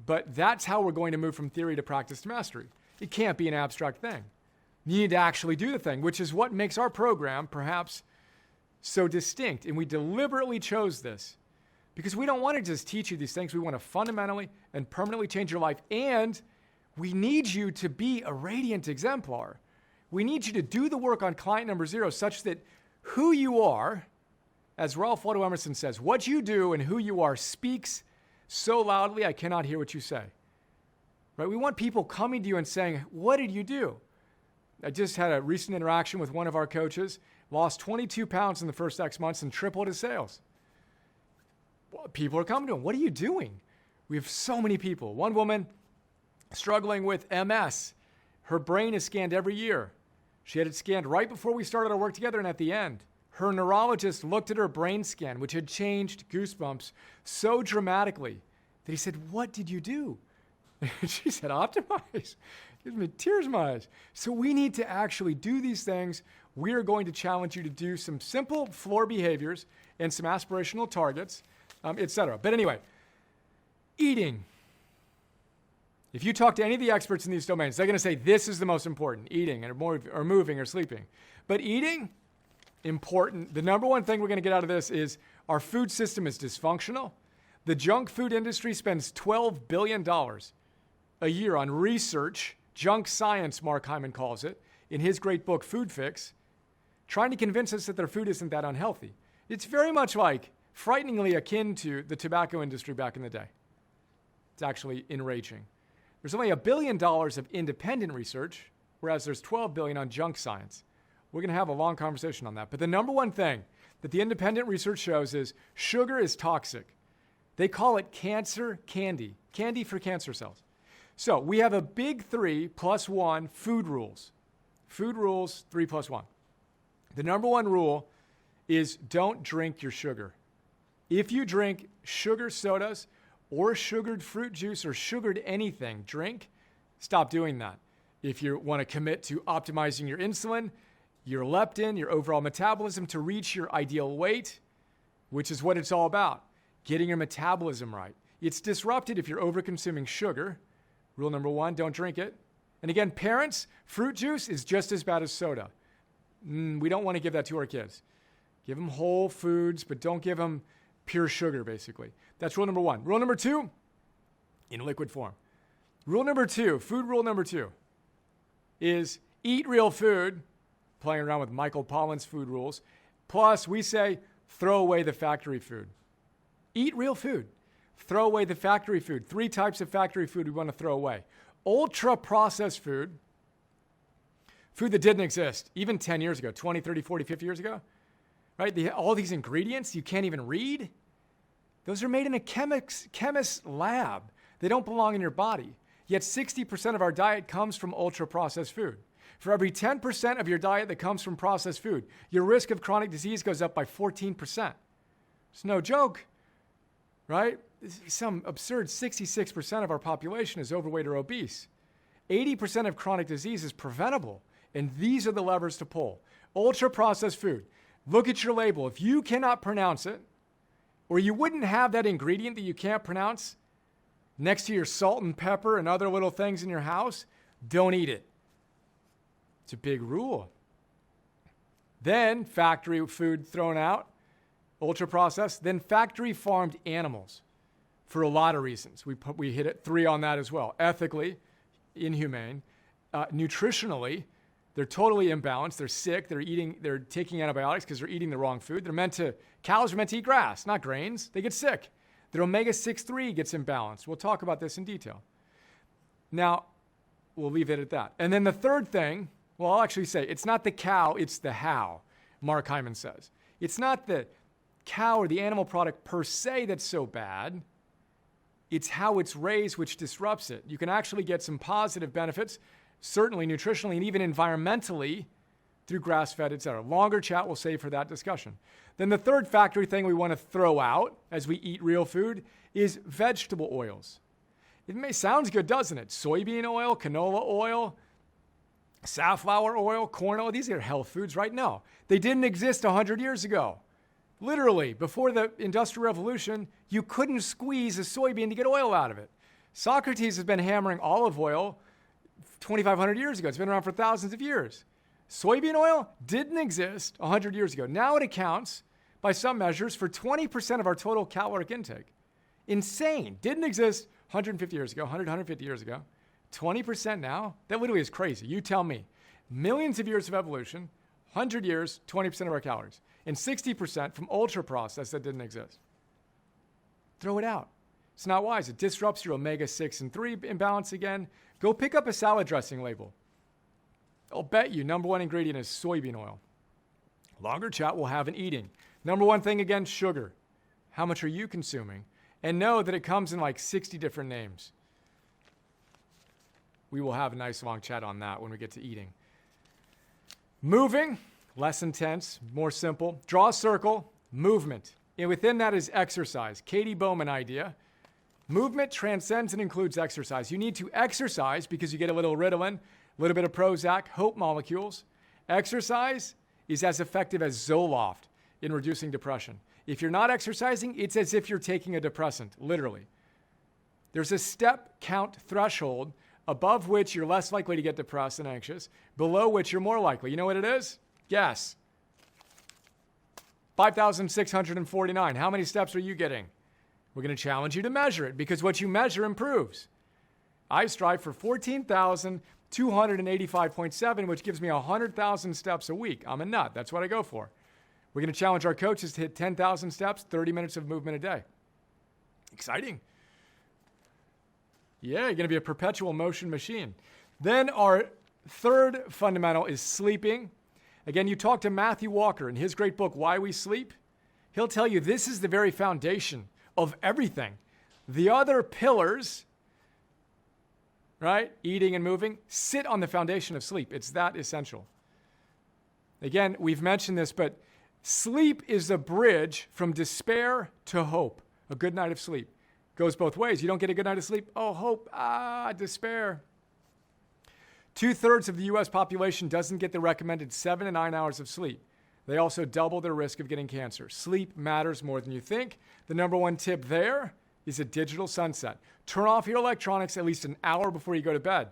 A: but that's how we're going to move from theory to practice to mastery. It can't be an abstract thing. You need to actually do the thing, which is what makes our program perhaps so distinct. And we deliberately chose this because we don't want to just teach you these things. We want to fundamentally and permanently change your life. And we need you to be a radiant exemplar. We need you to do the work on client number 0 such that who you are, as Ralph Waldo Emerson says, what you do and who you are speaks so loudly I cannot hear what you say. Right? We want people coming to you and saying, what did you do? I just had a recent interaction with one of our coaches, lost 22 pounds in the first X months and tripled his sales. Well, people are coming to him. What are you doing? We have so many people. One woman struggling with MS. Her brain is scanned every year. She had it scanned right before we started our work together and at the end. Her neurologist looked at her brain scan, which had changed, goosebumps, so dramatically that he said, what did you do? And she said, optimize. Gives me tears in my eyes. So we need to actually do these things. We are going to challenge you to do some simple floor behaviors and some aspirational targets, etc. But anyway, eating. If you talk to any of the experts in these domains, they're going to say this is the most important, eating or moving or sleeping. But eating, important. The number one thing we're going to get out of this is our food system is dysfunctional. The junk food industry spends $12 billion a year on research, junk science, Mark Hyman calls it, in his great book, Food Fix, trying to convince us that their food isn't that unhealthy. It's very much like, frighteningly akin to the tobacco industry back in the day. It's actually enraging. There's only $1 billion of independent research, whereas there's $12 billion on junk science. We're going to have a long conversation on that. But the number one thing that the independent research shows is sugar is toxic. They call it cancer candy, candy for cancer cells. So we have a big 3+1 food rules. Food rules, 3+1. The number one rule is don't drink your sugar. If you drink sugar sodas or sugared fruit juice or sugared anything, stop doing that. If you want to commit to optimizing your insulin, your leptin, your overall metabolism to reach your ideal weight, which is what it's all about, getting your metabolism right. It's disrupted if you're over-consuming sugar. Rule number 1, don't drink it. And again, parents, fruit juice is just as bad as soda. We don't want to give that to our kids. Give them whole foods, but don't give them pure sugar, basically. That's rule number 1. Rule number 2, in liquid form. Rule number 2, food rule number 2, is eat real food, playing around with Michael Pollan's food rules. Plus, we say, throw away the factory food. Eat real food. Throw away the factory food. 3 types of factory food we want to throw away. Ultra-processed food, food that didn't exist even 10 years ago, 20, 30, 40, 50 years ago, right? All these ingredients you can't even read, those are made in a chemist's lab. They don't belong in your body. Yet 60% of our diet comes from ultra-processed food. For every 10% of your diet that comes from processed food, your risk of chronic disease goes up by 14%. It's no joke, right? Some absurd 66% of our population is overweight or obese. 80% of chronic disease is preventable, and these are the levers to pull. Ultra-processed food. Look at your label. If you cannot pronounce it, or you wouldn't have that ingredient that you can't pronounce next to your salt and pepper and other little things in your house, don't eat it. It's a big rule. Then factory food thrown out, ultra-processed. Then factory-farmed animals for a lot of reasons. We hit it 3 on that as well. Ethically, inhumane. Nutritionally, they're totally imbalanced. They're sick. They're taking antibiotics because they're eating the wrong food. Cows are meant to eat grass, not grains. They get sick. Their omega-6-3 gets imbalanced. We'll talk about this in detail. Now, we'll leave it at that. And then the third thing, well, I'll actually say, it's not the cow, it's the how, Mark Hyman says. It's not the cow or the animal product per se that's so bad. It's how it's raised which disrupts it. You can actually get some positive benefits, certainly nutritionally and even environmentally, through grass-fed, et cetera. Longer chat we'll save for that discussion. Then the third factory thing we want to throw out as we eat real food is vegetable oils. It sounds good, doesn't it? Soybean oil, canola oil, Safflower oil, corn oil, these are health foods, right? No, they didn't exist 100 years ago. Literally, before the Industrial Revolution, you couldn't squeeze a soybean to get oil out of it. Socrates has been hammering olive oil 2,500 years ago. It's been around for thousands of years. Soybean oil didn't exist 100 years ago. Now it accounts, by some measures, for 20% of our total caloric intake. Insane. Didn't exist 150 years ago, 150 years ago. 20% now? That literally is crazy. You tell me. Millions of years of evolution, 100 years, 20% of our calories. And 60% from ultra-processed that didn't exist. Throw it out. It's not wise. It disrupts your omega-6 and 3 imbalance again. Go pick up a salad dressing label. I'll bet you number one ingredient is soybean oil. Longer chat will have an eating. Number one thing again, sugar. How much are you consuming? And know that it comes in like 60 different names. We will have a nice long chat on that when we get to eating. Moving, less intense, more simple. Draw a circle, movement. And within that is exercise. Katie Bowman idea. Movement transcends and includes exercise. You need to exercise because you get a little Ritalin, a little bit of Prozac, hope molecules. Exercise is as effective as Zoloft in reducing depression. If you're not exercising, it's as if you're taking a depressant, literally. There's a step count threshold above which you're less likely to get depressed and anxious, below which you're more likely. You know what it is? Guess. 5,649. How many steps are you getting? We're going to challenge you to measure it because what you measure improves. I strive for 14,285.7, which gives me 100,000 steps a week. I'm a nut. That's what I go for. We're going to challenge our coaches to hit 10,000 steps, 30 minutes of movement a day. Exciting. Yeah, you're going to be a perpetual motion machine. Then our third fundamental is sleeping. Again, you talk to Matthew Walker in his great book, Why We Sleep. He'll tell you this is the very foundation of everything. The other pillars, right, eating and moving, sit on the foundation of sleep. It's that essential. Again, we've mentioned this, but sleep is a bridge from despair to hope. A good night of sleep goes both ways. You don't get a good night of sleep, oh, hope, despair. 2/3 of the U.S. population doesn't get the recommended 7 to 9 hours of sleep. They also double their risk of getting cancer. Sleep matters more than you think. The number one tip there is a digital sunset. Turn off your electronics at least an hour before you go to bed.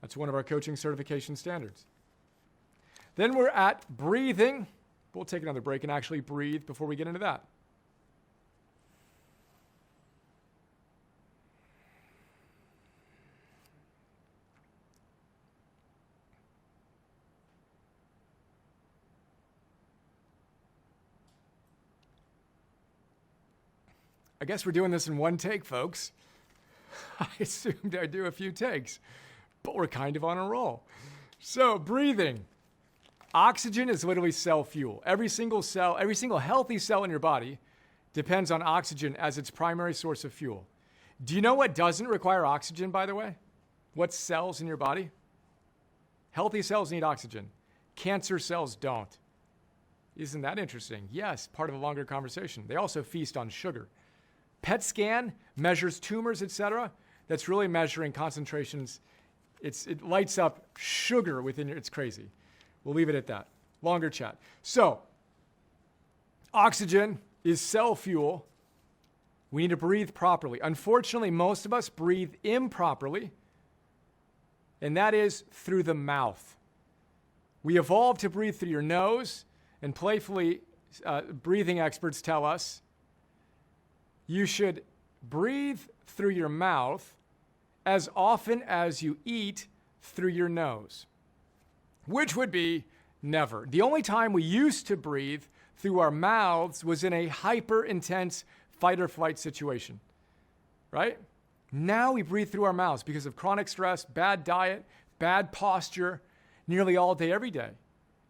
A: That's one of our coaching certification standards. Then we're at breathing. We'll take another break and actually breathe before we get into that. I guess we're doing this in one take, folks. I assumed I'd do a few takes, but we're kind of on a roll. So, breathing. Oxygen is literally cell fuel. Every single cell, every single healthy cell in your body depends on oxygen as its primary source of fuel. Do you know what doesn't require oxygen, by the way? What cells in your body? Healthy cells need oxygen. Cancer cells don't. Isn't that interesting? Yes, part of a longer conversation. They also feast on sugar. PET scan measures tumors, etc. That's really measuring concentrations. It lights up sugar within your, it's crazy. We'll leave it at that. Longer chat. So, oxygen is cell fuel. We need to breathe properly. Unfortunately, most of us breathe improperly, and that is through the mouth. We evolved to breathe through your nose, and playfully, breathing experts tell us you should breathe through your mouth as often as you eat through your nose, which would be never. The only time we used to breathe through our mouths was in a hyper-intense fight or flight situation, right? Now we breathe through our mouths because of chronic stress, bad diet, bad posture, nearly all day, every day.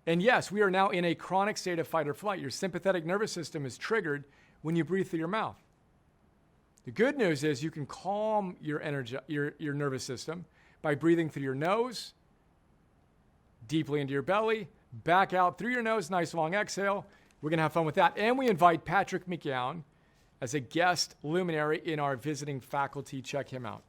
A: And yes, we are now in a chronic state of fight or flight. Your sympathetic nervous system is triggered when you breathe through your mouth. The good news is you can calm your nervous system by breathing through your nose, deeply into your belly, back out through your nose, nice long exhale. We're going to have fun with that. And we invite Patrick McGowan as a guest luminary in our visiting faculty. Check him out.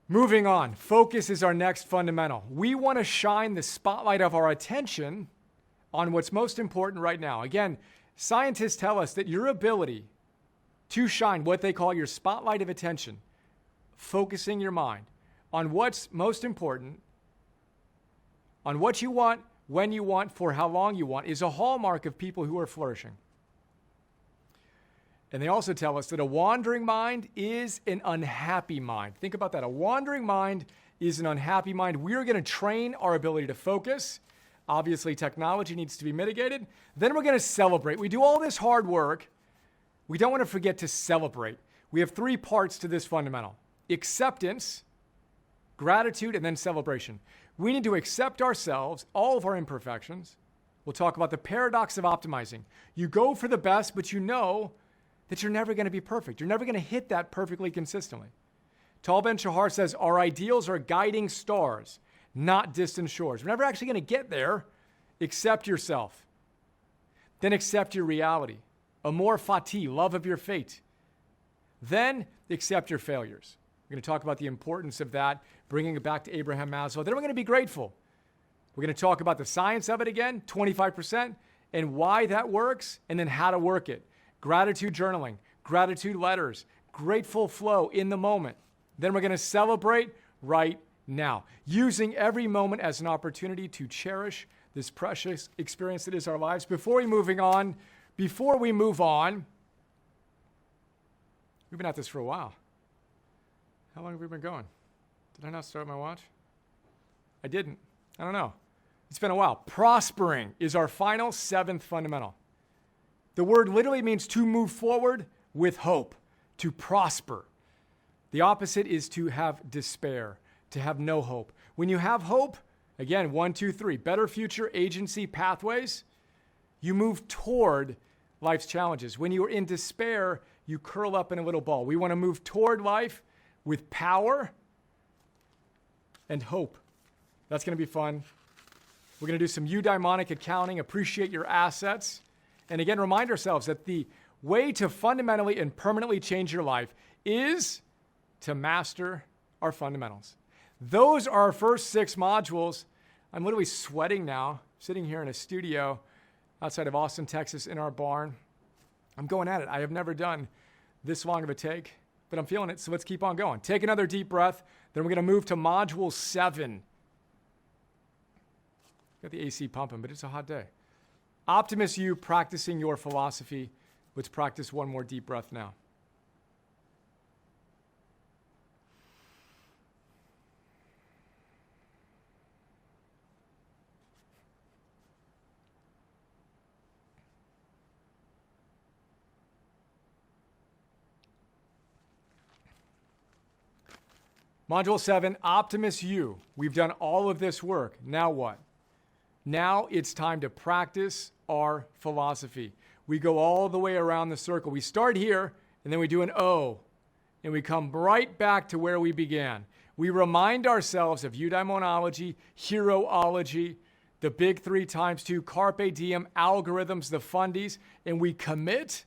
A: Moving on, focus is our next fundamental. We want to shine the spotlight of our attention on what's most important right now. Again, scientists tell us that your ability to shine what they call your spotlight of attention, focusing your mind on what's most important, on what you want, when you want, for how long you want, is a hallmark of people who are flourishing. And they also tell us that a wandering mind is an unhappy mind. Think about that. A wandering mind is an unhappy mind. We're going to train our ability to focus. Obviously, technology needs to be mitigated. Then we're going to celebrate. We do all this hard work. We don't want to forget to celebrate. We have 3 parts to this fundamental: acceptance, gratitude, and then celebration. We need to accept ourselves, all of our imperfections. We'll talk about the paradox of optimizing. You go for the best, but you know that you're never going to be perfect. You're never going to hit that perfectly consistently. Tal Ben-Shahar says, our ideals are guiding stars, not distant shores. We're never actually going to get there. Accept yourself. Then accept your reality. Amor fati, love of your fate. Then accept your failures. We're going to talk about the importance of that, bringing it back to Abraham Maslow. Then we're going to be grateful. We're going to talk about the science of it again, 25%, and why that works, and then how to work it. Gratitude journaling, gratitude letters, grateful flow in the moment. Then we're going to celebrate right now, using every moment as an opportunity to cherish this precious experience that is our lives. Before we move on, we've been at this for a while. How long have we been going? Did I not start my watch? I didn't. I don't know. It's been a while. Prospering is our final 7th fundamental. The word literally means to move forward with hope, to prosper. The opposite is to have despair, to have no hope. When you have hope, again, 1, 2, 3, better future, agency, pathways, you move toward life's challenges. When you are in despair, you curl up in a little ball. We want to move toward life with power and hope. That's going to be fun. We're going to do some eudaimonic accounting, appreciate your assets. And again, remind ourselves that the way to fundamentally and permanently change your life is to master our fundamentals. Those are our first 6 modules. I'm literally sweating now, sitting here in a studio outside of Austin, Texas, in our barn. I'm going at it. I have never done this long of a take, but I'm feeling it, so let's keep on going. Take another deep breath. Then we're going to move to module 7. Got the AC pumping, but it's a hot day. Optimist you, practicing your philosophy. Let's practice one more deep breath now. Module 7, Optimist you. We've done all of this work. Now what? Now it's time to practice our philosophy. We go all the way around the circle. We start here, and then we do an O, and we come right back to where we began. We remind ourselves of eudaimonology, heroology, the big 3 times 2, carpe diem, algorithms, the fundies, and we commit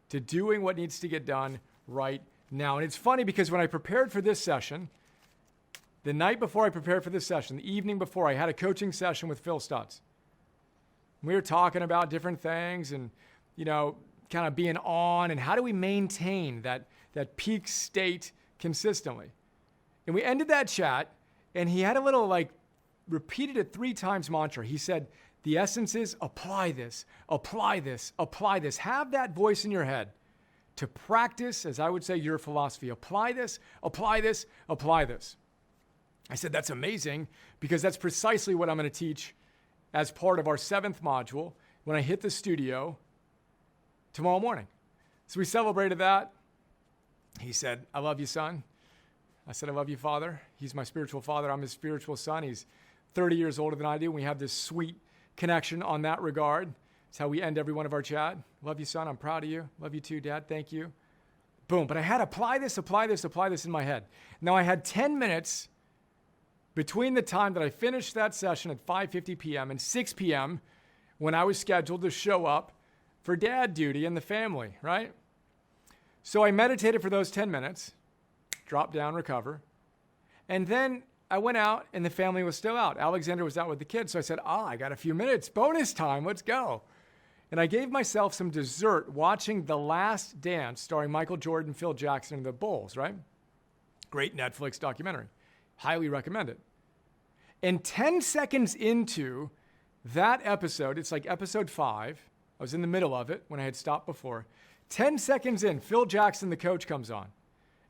A: to doing what needs to get done right now. And it's funny because when I prepared for this session, the night before I prepared for this session, the evening before, I had a coaching session with Phil Stutz. We were talking about different things and, kind of being on and how do we maintain that peak state consistently. And we ended that chat and he had a little repeated it 3 times mantra. He said, the essence is apply this, apply this, apply this. Have that voice in your head to practice, as I would say, your philosophy. Apply this, apply this, apply this. I said, that's amazing because that's precisely what I'm going to teach as part of our 7th module when I hit the studio tomorrow morning. So we celebrated that. He said, I love you, son. I said, I love you, father. He's my spiritual father. I'm his spiritual son. He's 30 years older than I do. We have this sweet connection on that regard. It's how we end every one of our chat. Love you, son. I'm proud of you. Love you too, Dad. Thank you. Boom. But I had apply this in my head. Now I had 10 minutes between the time that I finished that session at 5:50 p.m. and 6 p.m. when I was scheduled to show up for dad duty in the family, right? So I meditated for those 10 minutes, drop down, recover. And then I went out and the family was still out. Alexander was out with the kids. So I said, I got a few minutes. Bonus time. Let's go. And I gave myself some dessert watching The Last Dance starring Michael Jordan, Phil Jackson, and the Bulls, right? Great Netflix documentary. Highly recommend it. And 10 seconds into that episode, it's like episode 5. I was in the middle of it when I had stopped before. 10 seconds in, Phil Jackson, the coach, comes on.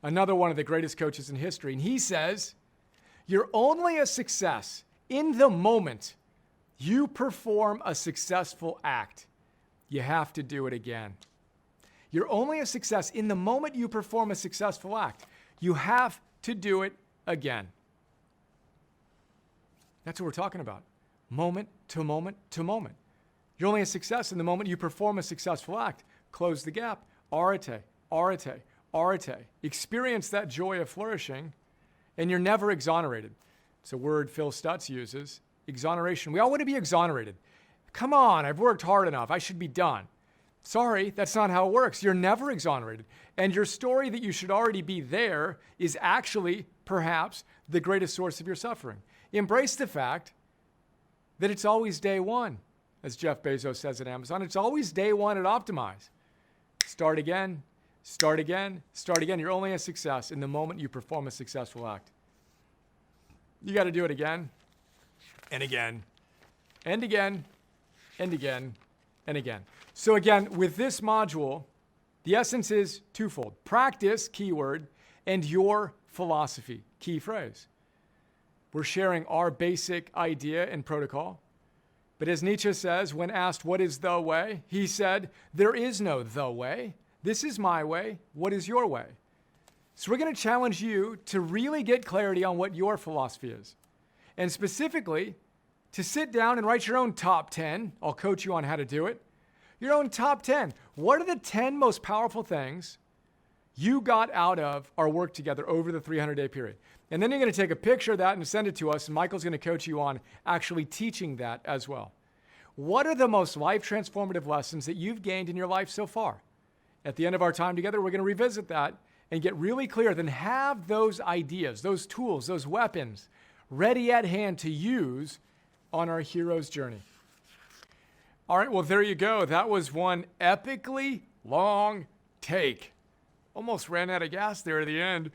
A: Another one of the greatest coaches in history. And he says, you're only a success in the moment you perform a successful act. You have to do it again. You're only a success in the moment you perform a successful act. You have to do it again. That's what we're talking about. Moment to moment to moment. You're only a success in the moment you perform a successful act. Close the gap. Arete, arete, arete. Experience that joy of flourishing, and you're never exonerated. It's a word Phil Stutz uses. Exoneration. We all want to be exonerated. Come on, I've worked hard enough. I should be done. Sorry, that's not how it works. You're never exonerated. And your story that you should already be there is actually, perhaps, the greatest source of your suffering. Embrace the fact that it's always day one, as Jeff Bezos says at Amazon. It's always day one at Optimize. Start again, start again, start again. You're only a success in the moment you perform a successful act. You got to do it again and again and again and again and again. So again, with this module, the essence is twofold. Practice, keyword, and your philosophy, key phrase. We're sharing our basic idea and protocol. But as Nietzsche says, when asked what is the way, he said, there is no the way. This is my way. What is your way? So we're going to challenge you to really get clarity on what your philosophy is. And specifically, to sit down and write your own top 10. I'll coach you on how to do it. Your own top 10. What are the 10 most powerful things you got out of our work together over the 300-day period? And then you're going to take a picture of that and send it to us, and Michael's going to coach you on actually teaching that as well. What are the most life-transformative lessons that you've gained in your life so far? At the end of our time together, we're going to revisit that and get really clear, then have those ideas, those tools, those weapons ready at hand to use on our hero's journey. All right, well, there you go. That was one epically long take. Almost ran out of gas there at the end.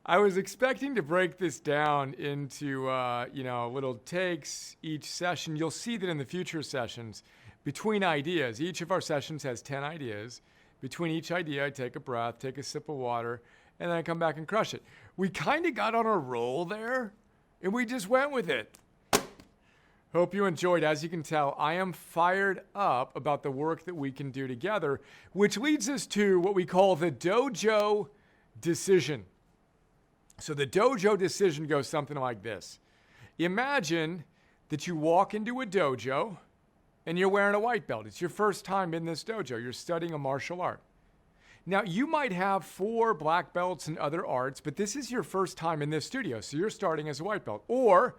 A: I was expecting to break this down into, little takes each session. You'll see that in the future sessions, between ideas, each of our sessions has 10 ideas. Between each idea, I take a breath, take a sip of water, and then I come back and crush it. We kind of got on a roll there, and we just went with it. Hope you enjoyed. As you can tell, I am fired up about the work that we can do together, which leads us to what we call the dojo decision. So the dojo decision goes something like this. Imagine that you walk into a dojo and you're wearing a white belt. It's your first time in this dojo. You're studying a martial art. Now, you might have 4 black belts in other arts, but this is your first time in this studio, so you're starting as a white belt. Or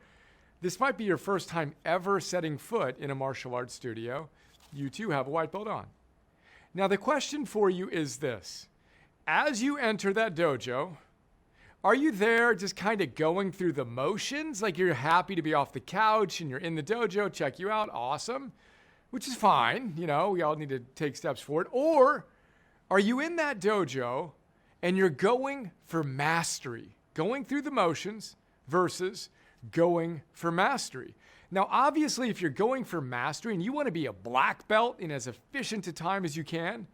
A: this might be your first time ever setting foot in a martial arts studio. You too have a white belt on. Now, the question for you is this. As you enter that dojo, are you there just kind of going through the motions? Like you're happy to be off the couch and you're in the dojo, check you out, awesome, which is fine. We all need to take steps forward. Or are you in that dojo and you're going for mastery, going through the motions versus going for mastery? Now, obviously, if you're going for mastery and you want to be a black belt in as efficient a time as you can,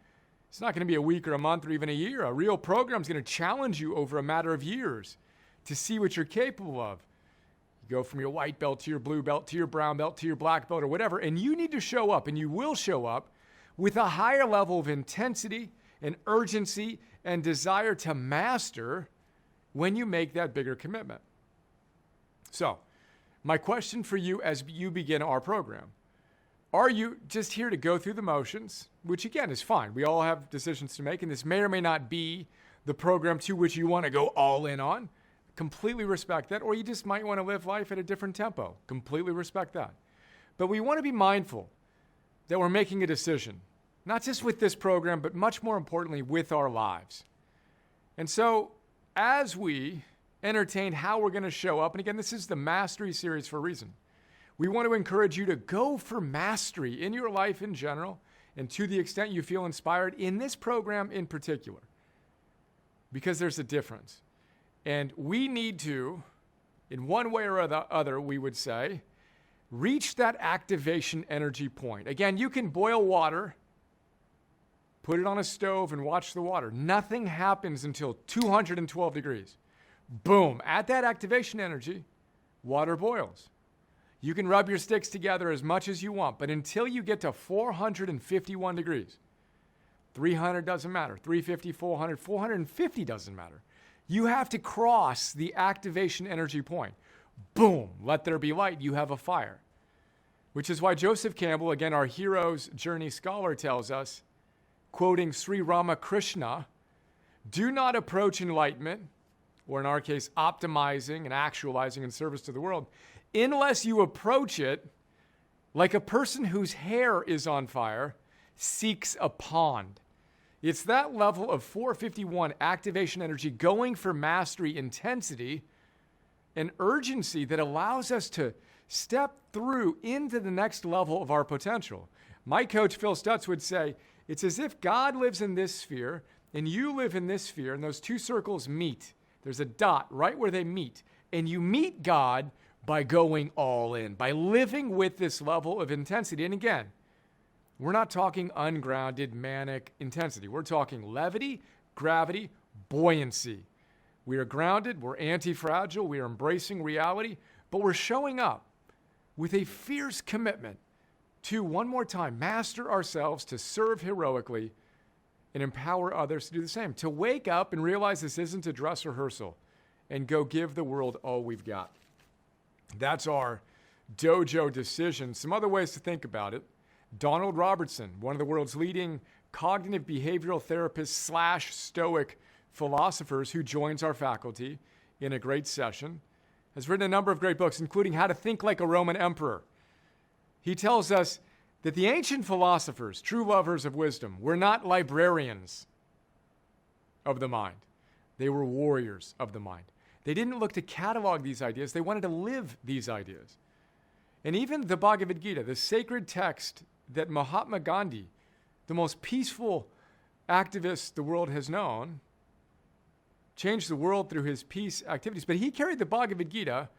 A: it's not going to be a week or a month or even a year. A real program is going to challenge you over a matter of years to see what you're capable of. You go from your white belt to your blue belt to your brown belt to your black belt or whatever, and you need to show up, and you will show up with a higher level of intensity and urgency and desire to master when you make that bigger commitment. So, my question for you as you begin our program, are you just here to go through the motions, which again is fine. We all have decisions to make, and this may or may not be the program to which you want to go all in on. Completely respect that. Or you just might want to live life at a different tempo. Completely respect that. But we want to be mindful that we're making a decision, not just with this program, but much more importantly with our lives. And so as we entertain how we're going to show up, and again, this is the Mastery series for a reason. We want to encourage you to go for mastery in your life in general, and to the extent you feel inspired in this program in particular, because there's a difference. And we need to, in one way or the other, we would say, reach that activation energy point. Again, you can boil water, put it on a stove, and watch the water. Nothing happens until 212 degrees. Boom. At that activation energy, water boils. You can rub your sticks together as much as you want, but until you get to 451 degrees, 300 doesn't matter, 350, 400, 450 doesn't matter. You have to cross the activation energy point. Boom, let there be light, you have a fire. Which is why Joseph Campbell, again, our hero's journey scholar, tells us, quoting Sri Ramakrishna, do not approach enlightenment, or in our case, optimizing and actualizing in service to the world, unless you approach it like a person whose hair is on fire seeks a pond. It's that level of 451 activation energy going for mastery intensity and urgency that allows us to step through into the next level of our potential. My coach, Phil Stutz, would say, it's as if God lives in this sphere and you live in this sphere, and those two circles meet. There's a dot right where they meet. And you meet God by going all in, by living with this level of intensity. And again, we're not talking ungrounded, manic intensity. We're talking levity, gravity, buoyancy. We are grounded, we're anti-fragile, we are embracing reality, but we're showing up with a fierce commitment to, one more time, master ourselves, to serve heroically, and empower others to do the same. To wake up and realize this isn't a dress rehearsal and go give the world all we've got. That's our dojo decision. Some other ways to think about it. Donald Robertson, one of the world's leading cognitive behavioral therapists / stoic philosophers who joins our faculty in a great session, has written a number of great books, including How to Think Like a Roman Emperor. He tells us that the ancient philosophers, true lovers of wisdom, were not librarians of the mind. They were warriors of the mind. They didn't look to catalog these ideas. They wanted to live these ideas. And even the Bhagavad Gita, the sacred text that Mahatma Gandhi, the most peaceful activist the world has known, changed the world through his peace activities. But he carried the Bhagavad Gita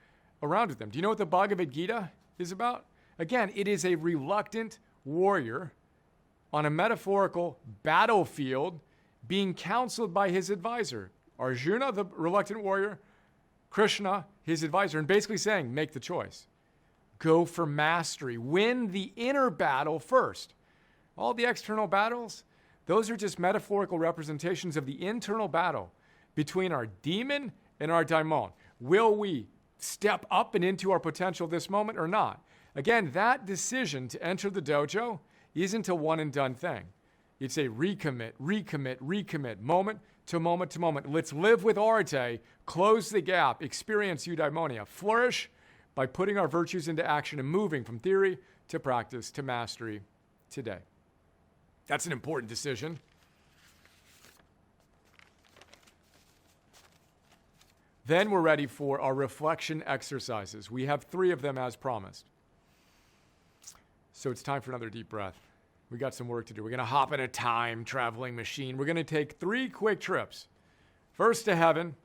A: around with him. Do you know what the Bhagavad Gita is about? Again, it is a reluctant warrior on a metaphorical battlefield being counseled by his advisor. Arjuna, the reluctant warrior, Krishna, his advisor, and basically saying, make the choice. Go for mastery. Win the inner battle first. All the external battles, those are just metaphorical representations of the internal battle between our demon and our daimon. Will we step up and into our potential this moment or not? Again, that decision to enter the dojo isn't a one and done thing. It's a recommit, moment to moment to moment. Let's live with arete, close the gap, experience eudaimonia, flourish by putting our virtues into action and moving from theory to practice to mastery today. That's an important decision. Then we're ready for our reflection exercises. We have 3 of them as promised. So it's time for another deep breath. We got some work to do. We're going to hop in a time traveling machine. We're going to take 3 quick trips. First to heaven,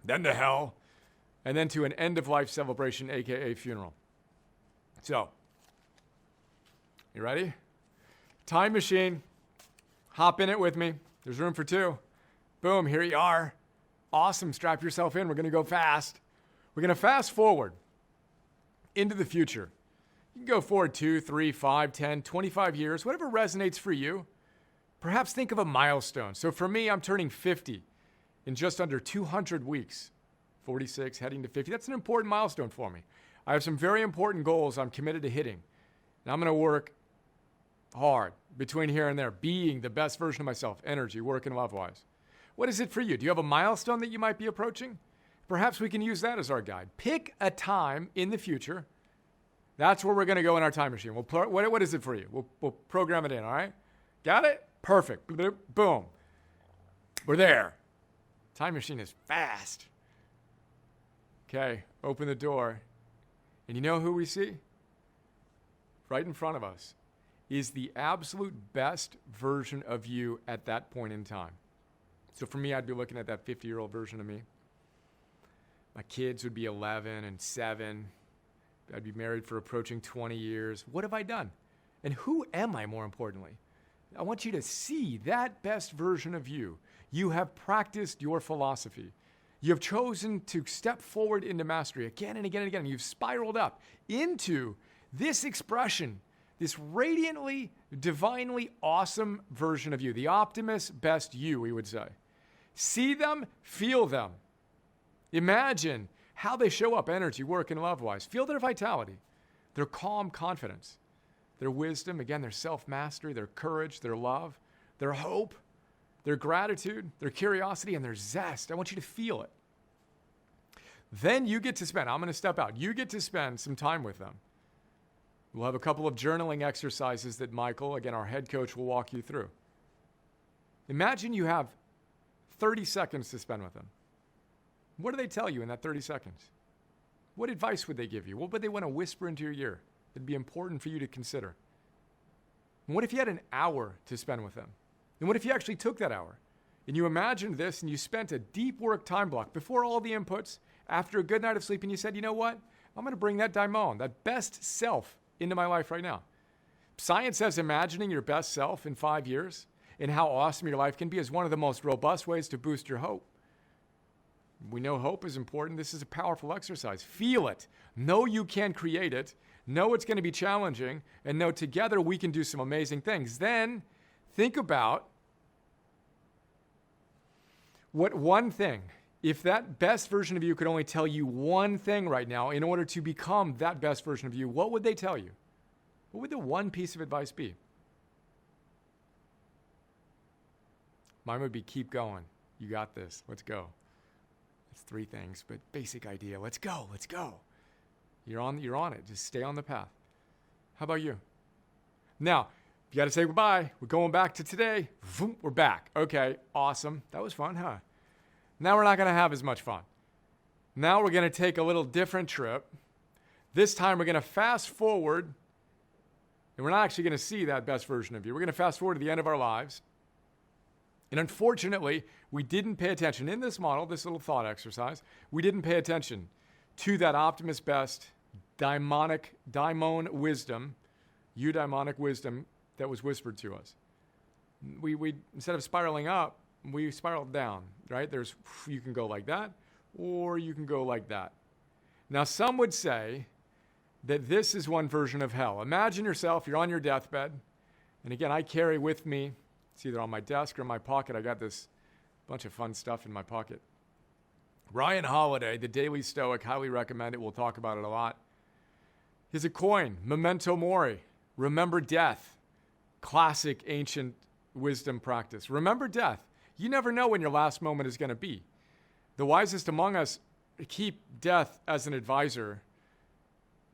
A: then to hell, and then to an end-of-life celebration, aka funeral. So, you ready? Time machine. Hop in it with me. There's room for 2. Boom, here you are. Awesome, strap yourself in. We're going to go fast. We're going to fast forward into the future. You can go forward 2, 3, 5, 10, 25 years, whatever resonates for you. Perhaps think of a milestone. So for me, I'm turning 50 in just under 200 weeks. 46, heading to 50. That's an important milestone for me. I have some very important goals I'm committed to hitting. And I'm going to work hard between here and there, being the best version of myself, energy, work, and love-wise. What is it for you? Do you have a milestone that you might be approaching? Perhaps we can use that as our guide. Pick a time in the future. That's where we're going to go in our time machine. What is it for you? We'll program it in, all right? Got it? Perfect. Boom. We're there. Time machine is fast. Okay, open the door. And you know who we see? Right in front of us is the absolute best version of you at that point in time. So for me, I'd be looking at that 50-year-old version of me. My kids would be 11 and 7. I'd be married for approaching 20 years. What have I done? And who am I, more importantly? I want you to see that best version of you. You have practiced your philosophy. You have chosen to step forward into mastery again and again and again. You've spiraled up into this expression, this radiantly, divinely awesome version of you, the optimist best you, we would say. See them, feel them. Imagine how they show up energy, work, and love-wise. Feel their vitality, their calm confidence, their wisdom, again, their self-mastery, their courage, their love, their hope, their gratitude, their curiosity, and their zest. I want you to feel it. Then you get to spend, I'm going to step out, you get to spend some time with them. We'll have a couple of journaling exercises that Michael, again, our head coach, will walk you through. Imagine you have 30 seconds to spend with them. What do they tell you in that 30 seconds? What advice would they give you? What would they want to whisper into your ear that'd be important for you to consider? And what if you had an hour to spend with them? And what if you actually took that hour and you imagined this and you spent a deep work time block before all the inputs, after a good night of sleep, and you said, you know what? I'm going to bring that daimon, that best self, into my life right now. Science says imagining your best self in 5 years and how awesome your life can be is one of the most robust ways to boost your hope. We know hope is important. This is a powerful exercise. Feel it. Know you can create it. Know it's going to be challenging. And know together we can do some amazing things. Then think about what one thing, if that best version of you could only tell you one thing right now in order to become that best version of you, what would they tell you? What would the one piece of advice be? Mine would be keep going. You got this. Let's go. It's 3 things, but basic idea. Let's go. Let's go. You're on it. Just stay on the path. How about you? Now, you got to say goodbye. We're going back to today. Vroom, we're back. Okay, awesome. That was fun, huh? Now we're not going to have as much fun. Now we're going to take a little different trip. This time we're going to fast forward, and we're not actually going to see that best version of you. We're going to fast forward to the end of our lives. And unfortunately, we didn't pay attention in this model, this little thought exercise, we didn't pay attention to that optimist best daimon wisdom, eudaimonic wisdom that was whispered to us. We instead of spiraling up, we spiraled down, right? You can go like that, or you can go like that. Now, some would say that this is one version of hell. Imagine yourself, you're on your deathbed, and again, I carry with me, it's either on my desk or in my pocket. I got this bunch of fun stuff in my pocket. Ryan Holiday, the Daily Stoic, highly recommend it. We'll talk about it a lot. Here's a coin, memento mori, remember death. Classic ancient wisdom practice. Remember death. You never know when your last moment is going to be. The wisest among us keep death as an advisor.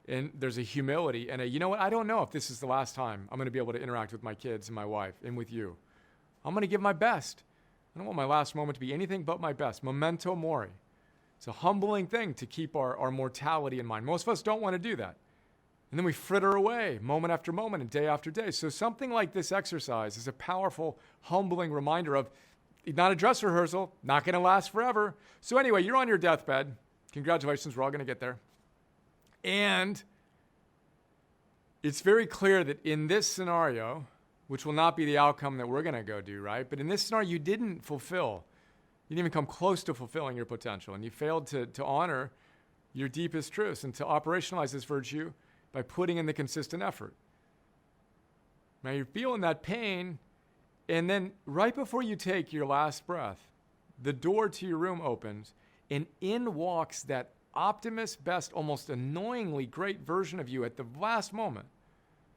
A: And there's a humility and you know what? I don't know if this is the last time I'm going to be able to interact with my kids and my wife and with you. I'm going to give my best. I don't want my last moment to be anything but my best. Memento mori. It's a humbling thing to keep our mortality in mind. Most of us don't want to do that. And then we fritter away moment after moment and day after day. So something like this exercise is a powerful, humbling reminder of not a dress rehearsal, not going to last forever. So anyway, you're on your deathbed. Congratulations, we're all going to get there. And it's very clear that in this scenario, which will not be the outcome that we're going to go do, right? But in this scenario, you didn't fulfill. You didn't even come close to fulfilling your potential. And you failed to honor your deepest truths and to operationalize this virtue by putting in the consistent effort. Now you're feeling that pain, and then right before you take your last breath, the door to your room opens, and in walks that optimist, best, almost annoyingly great version of you at the last moment.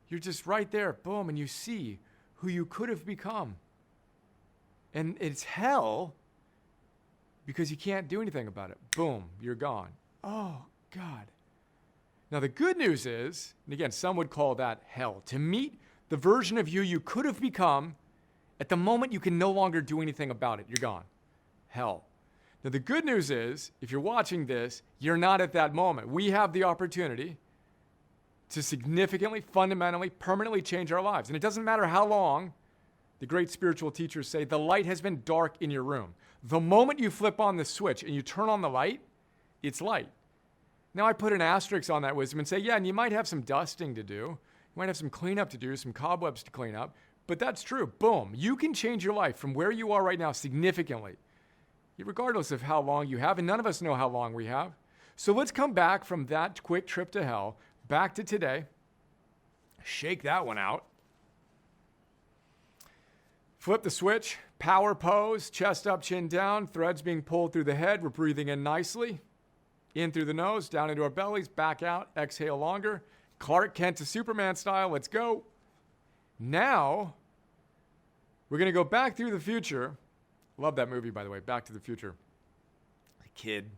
A: You're just right there, boom, and you see who you could have become. And it's hell because you can't do anything about it. Boom, you're gone. Oh, God. Now, the good news is, and again, some would call that hell, to meet the version of you could have become at the moment you can no longer do anything about it. You're gone. Hell. Now, the good news is, if you're watching this, you're not at that moment. We have the opportunity to significantly, fundamentally, permanently change our lives. And it doesn't matter how long, the great spiritual teachers say, the light has been dark in your room. The moment you flip on the switch and you turn on the light, it's light. Now, I put an asterisk on that wisdom and say, yeah, and you might have some dusting to do. You might have some cleanup to do, some cobwebs to clean up. But that's true. Boom. You can change your life from where you are right now significantly, regardless of how long you have. And none of us know how long we have. So let's come back from that quick trip to hell, back to today. Shake that one out. Flip the switch, power pose, chest up, chin down, threads being pulled through the head. We're breathing in nicely. In through the nose, down into our bellies, back out, exhale longer. Clark Kent to Superman style, let's go. Now, we're going to go back through the future. Love that movie, by the way, Back to the Future. The kid,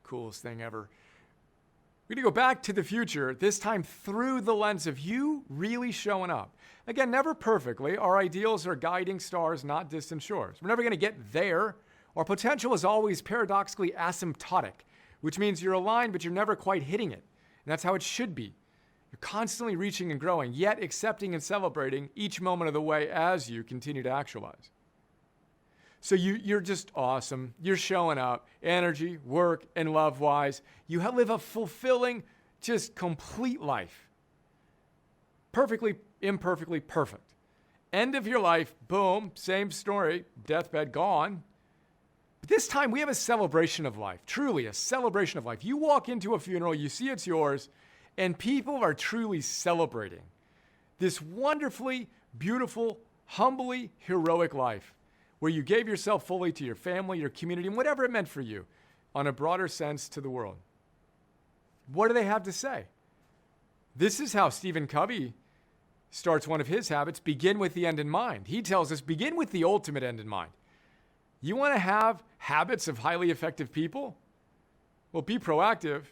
A: coolest thing ever. We're going to go back to the future, this time through the lens of you really showing up. Again, never perfectly. Our ideals are guiding stars, not distant shores. We're never going to get there. Our potential is always paradoxically asymptotic, which means you're aligned, but you're never quite hitting it. And that's how it should be. You're constantly reaching and growing, yet accepting and celebrating each moment of the way as you continue to actualize. So you're just awesome. You're showing up, energy, work, and love-wise. You live a fulfilling, just complete life. Perfectly, imperfectly perfect. End of your life, boom, same story, deathbed, gone. But this time we have a celebration of life, truly a celebration of life. You walk into a funeral, you see it's yours, and people are truly celebrating this wonderfully, beautiful, humbly heroic life where you gave yourself fully to your family, your community, and whatever it meant for you on a broader sense to the world. What do they have to say? This is how Stephen Covey starts one of his habits, begin with the end in mind. He tells us, begin with the ultimate end in mind. You want to have habits of highly effective people? Well, be proactive.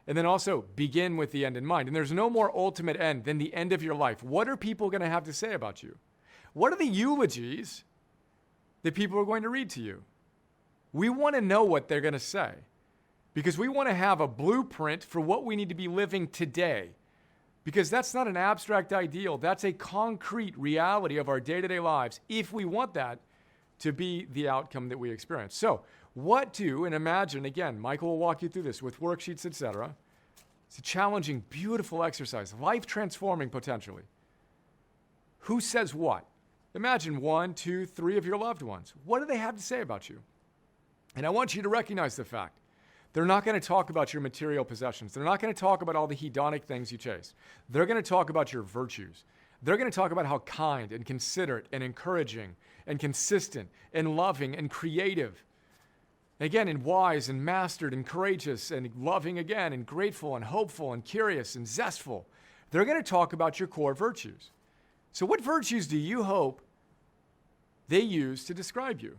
A: And then also begin with the end in mind. And there's no more ultimate end than the end of your life. What are people going to have to say about you? What are the eulogies that people are going to read to you? We want to know what they're going to say because we want to have a blueprint for what we need to be living today. Because that's not an abstract ideal. That's a concrete reality of our day-to-day lives if we want that to be the outcome that we experience. So what to, and imagine, again, Michael will walk you through this with worksheets, etc. It's a challenging, beautiful exercise, life-transforming potentially. Who says what? Imagine 1, 2, 3 of your loved ones. What do they have to say about you? And I want you to recognize the fact they're not going to talk about your material possessions. They're not going to talk about all the hedonic things you chase. They're going to talk about your virtues. They're going to talk about how kind and considerate and encouraging and consistent and loving and creative, again, and wise and mastered and courageous and loving again and grateful and hopeful and curious and zestful. They're going to talk about your core virtues. So what virtues do you hope they use to describe you?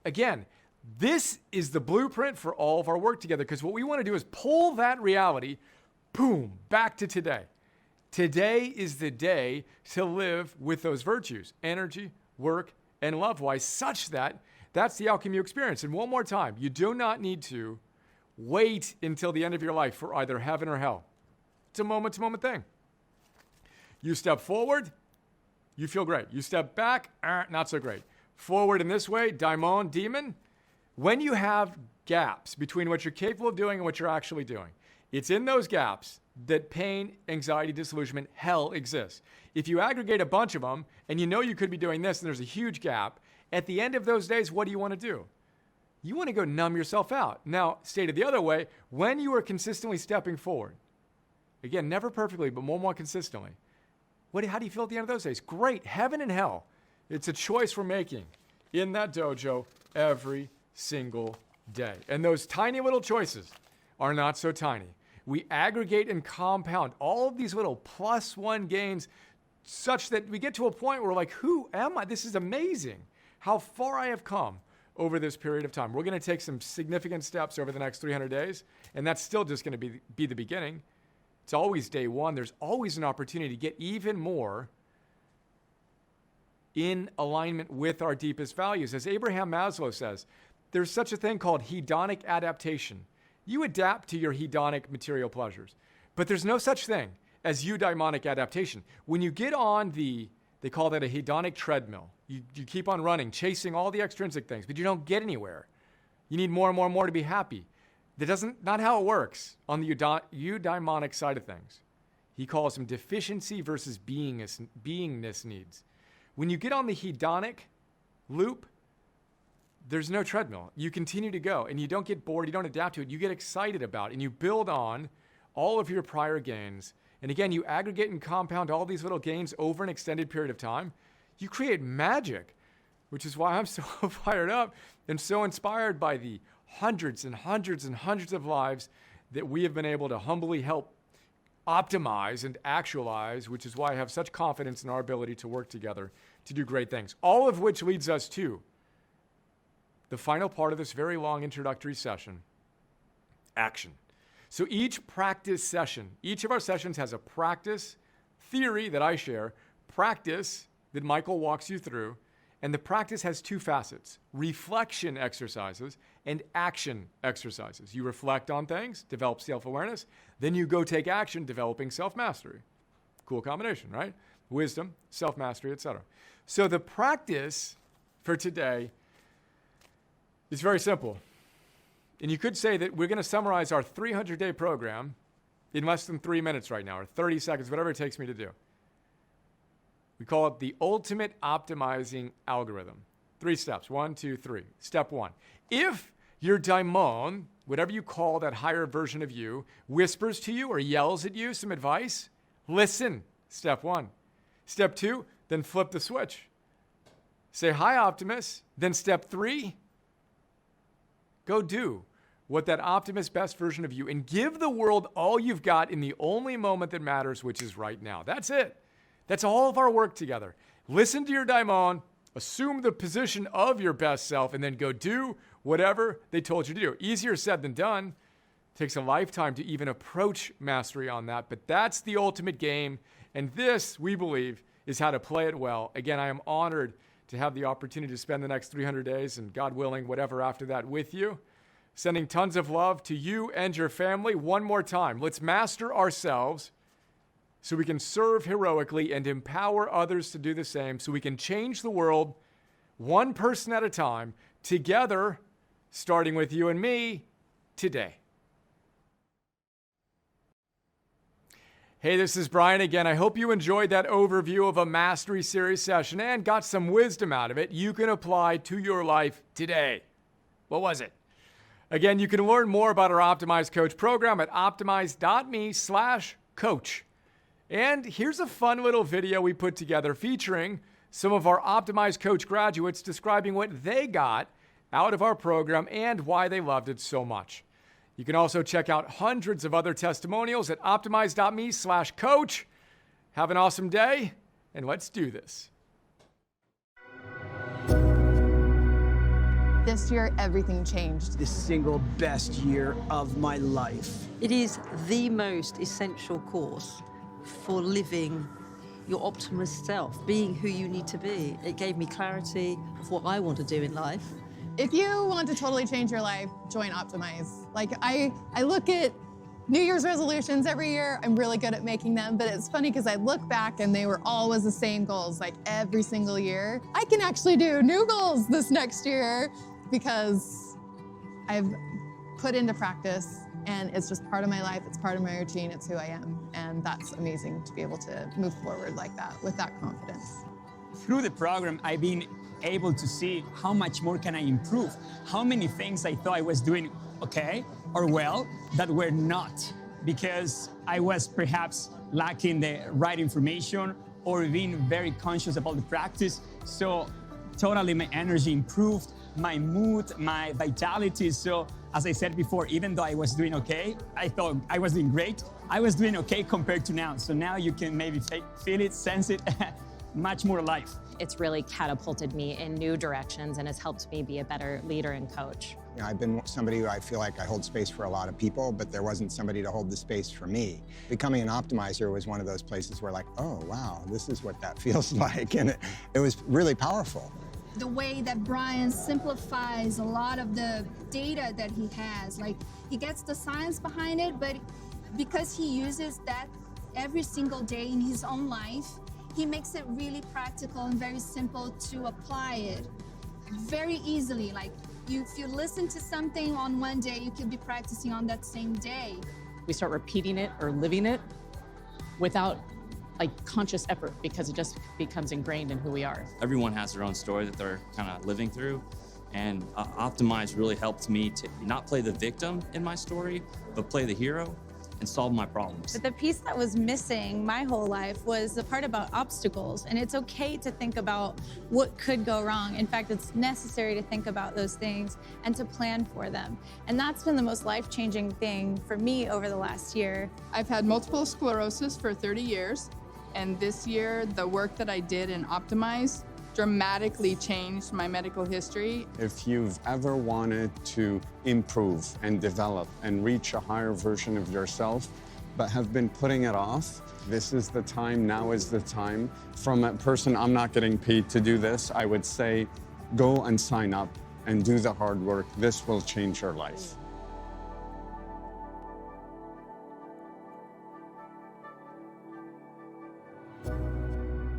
A: Again, this is the blueprint for all of our work together because what we want to do is pull that reality, boom, back to today. Today is the day to live with those virtues, energy, work, and love-wise, such that that's the outcome you experience. And one more time, you do not need to wait until the end of your life for either heaven or hell. It's a moment-to-moment thing. You step forward, you feel great. You step back, not so great. Forward in this way, daimon, demon. When you have gaps between what you're capable of doing and what you're actually doing, it's in those gaps that pain, anxiety, disillusionment, hell exists. If you aggregate a bunch of them and you know you could be doing this and there's a huge gap, at the end of those days, what do you want to do? You want to go numb yourself out. Now, stated the other way, when you are consistently stepping forward, again, never perfectly, but more and more consistently, how do you feel at the end of those days? Great, heaven and hell. It's a choice we're making in that dojo every single day. And those tiny little choices are not so tiny. We aggregate and compound all of these little +1 gains such that we get to a point where we're like, who am I? This is amazing how far I have come over this period of time. We're going to take some significant steps over the next 300 days, and that's still just going to be the beginning. It's always day one. There's always an opportunity to get even more in alignment with our deepest values. As Abraham Maslow says, there's such a thing called hedonic adaptation. You adapt to your hedonic material pleasures, but there's no such thing as eudaimonic adaptation. When you get on they call that a hedonic treadmill. You keep on running, chasing all the extrinsic things, but you don't get anywhere. You need more and more and more to be happy. Not how it works on the eudaimonic side of things. He calls them deficiency versus beingness needs. When you get on the hedonic loop, there's no treadmill. You continue to go, and you don't get bored, you don't adapt to it, you get excited about it, and you build on all of your prior gains. And again, you aggregate and compound all these little gains over an extended period of time. You create magic, which is why I'm so fired up and so inspired by the hundreds and hundreds and hundreds of lives that we have been able to humbly help optimize and actualize, which is why I have such confidence in our ability to work together to do great things. All of which leads us to the final part of this very long introductory session, action. So each practice session, each of our sessions has a practice theory that I share, practice that Michael walks you through, and the practice has two facets: reflection exercises and action exercises. You reflect on things, develop self-awareness, then you go take action, developing self-mastery. Cool combination, right? Wisdom, self-mastery, etc. So the practice for today is very simple. And you could say that we're going to summarize our 300-day program in less than 3 minutes right now, or 30 seconds, whatever it takes me to do. We call it the ultimate optimizing algorithm. 3 steps, 1, 2, 3. Step 1. If your daimon, whatever you call that higher version of you, whispers to you or yells at you some advice, listen. Step 1. Step 2, then flip the switch. Say, hi, Optimus. Then step 3, go do what that Optimus best version of you, and give the world all you've got in the only moment that matters, which is right now. That's it. That's all of our work together. Listen to your daimon, assume the position of your best self, and then go do whatever they told you to do. Easier said than done. Takes a lifetime to even approach mastery on that, but that's the ultimate game, and this, we believe, is how to play it well. Again, I am honored to have the opportunity to spend the next 300 days, and God willing, whatever after that, with you. Sending tons of love to you and your family. One more time, let's master ourselves so we can serve heroically and empower others to do the same, so we can change the world one person at a time, together, starting with you and me today. Hey, this is Brian again. I hope you enjoyed that overview of a Mastery Series session and got some wisdom out of it you can apply to your life today. What was it? Again, you can learn more about our Optimize Coach program at optimize.me/coach. And here's a fun little video we put together featuring some of our Optimize Coach graduates describing what they got out of our program and why they loved it so much. You can also check out hundreds of other testimonials at optimize.me/coach. Have an awesome day, and let's do this.
B: This year, everything changed.
C: The single best year of my life.
D: It is the most essential course for living your optimist self, being who you need to be. It gave me clarity of what I want to do in life.
B: If you want to totally change your life, join Optimize. Like, I look at New Year's resolutions every year. I'm really good at making them, but it's funny because I look back and they were always the same goals, like every single year. I can actually do new goals this next year because I've put into practice, and it's just part of my life, it's part of my routine, it's who I am. And that's amazing to be able to move forward like that, with that confidence.
C: Through the program, I've been able to see how much more can I improve, how many things I thought I was doing okay or well that were not, because I was perhaps lacking the right information or being very conscious about the practice. So totally my energy improved, my mood, my vitality. So as I said before, even though I was doing okay, I thought I was doing great. I was doing okay compared to now. So now you can maybe feel it, sense it, much more alive.
E: It's really catapulted me in new directions, and it's helped me be a better leader and coach.
F: You know, I've been somebody who I feel like I hold space for a lot of people, but there wasn't somebody to hold the space for me. Becoming an optimizer was one of those places where, like, oh, wow, this is what that feels like. And it was really powerful.
G: the way that Brian simplifies a lot of the data that he has. Like, he gets the science behind it, but because he uses that every single day in his own life, he makes it really practical and very simple to apply it very easily. Like, if you listen to something on one day, you could be practicing on that same day.
H: We start repeating it or living it without conscious effort, because it just becomes ingrained in who we are.
I: Everyone has their own story that they're kind of living through, and Optimize really helped me to not play the victim in my story, but play the hero and solve my problems.
J: But the piece that was missing my whole life was the part about obstacles. And it's okay to think about what could go wrong. In fact, it's necessary to think about those things and to plan for them. And that's been the most life-changing thing for me over the last year.
K: I've had multiple sclerosis for 30 years. And this year, the work that I did in Optimize dramatically changed my medical history.
L: If you've ever wanted to improve and develop and reach a higher version of yourself, but have been putting it off, this is the time, now is the time. From a person, I'm not getting paid to do this, I would say, go and sign up and do the hard work. This will change your life.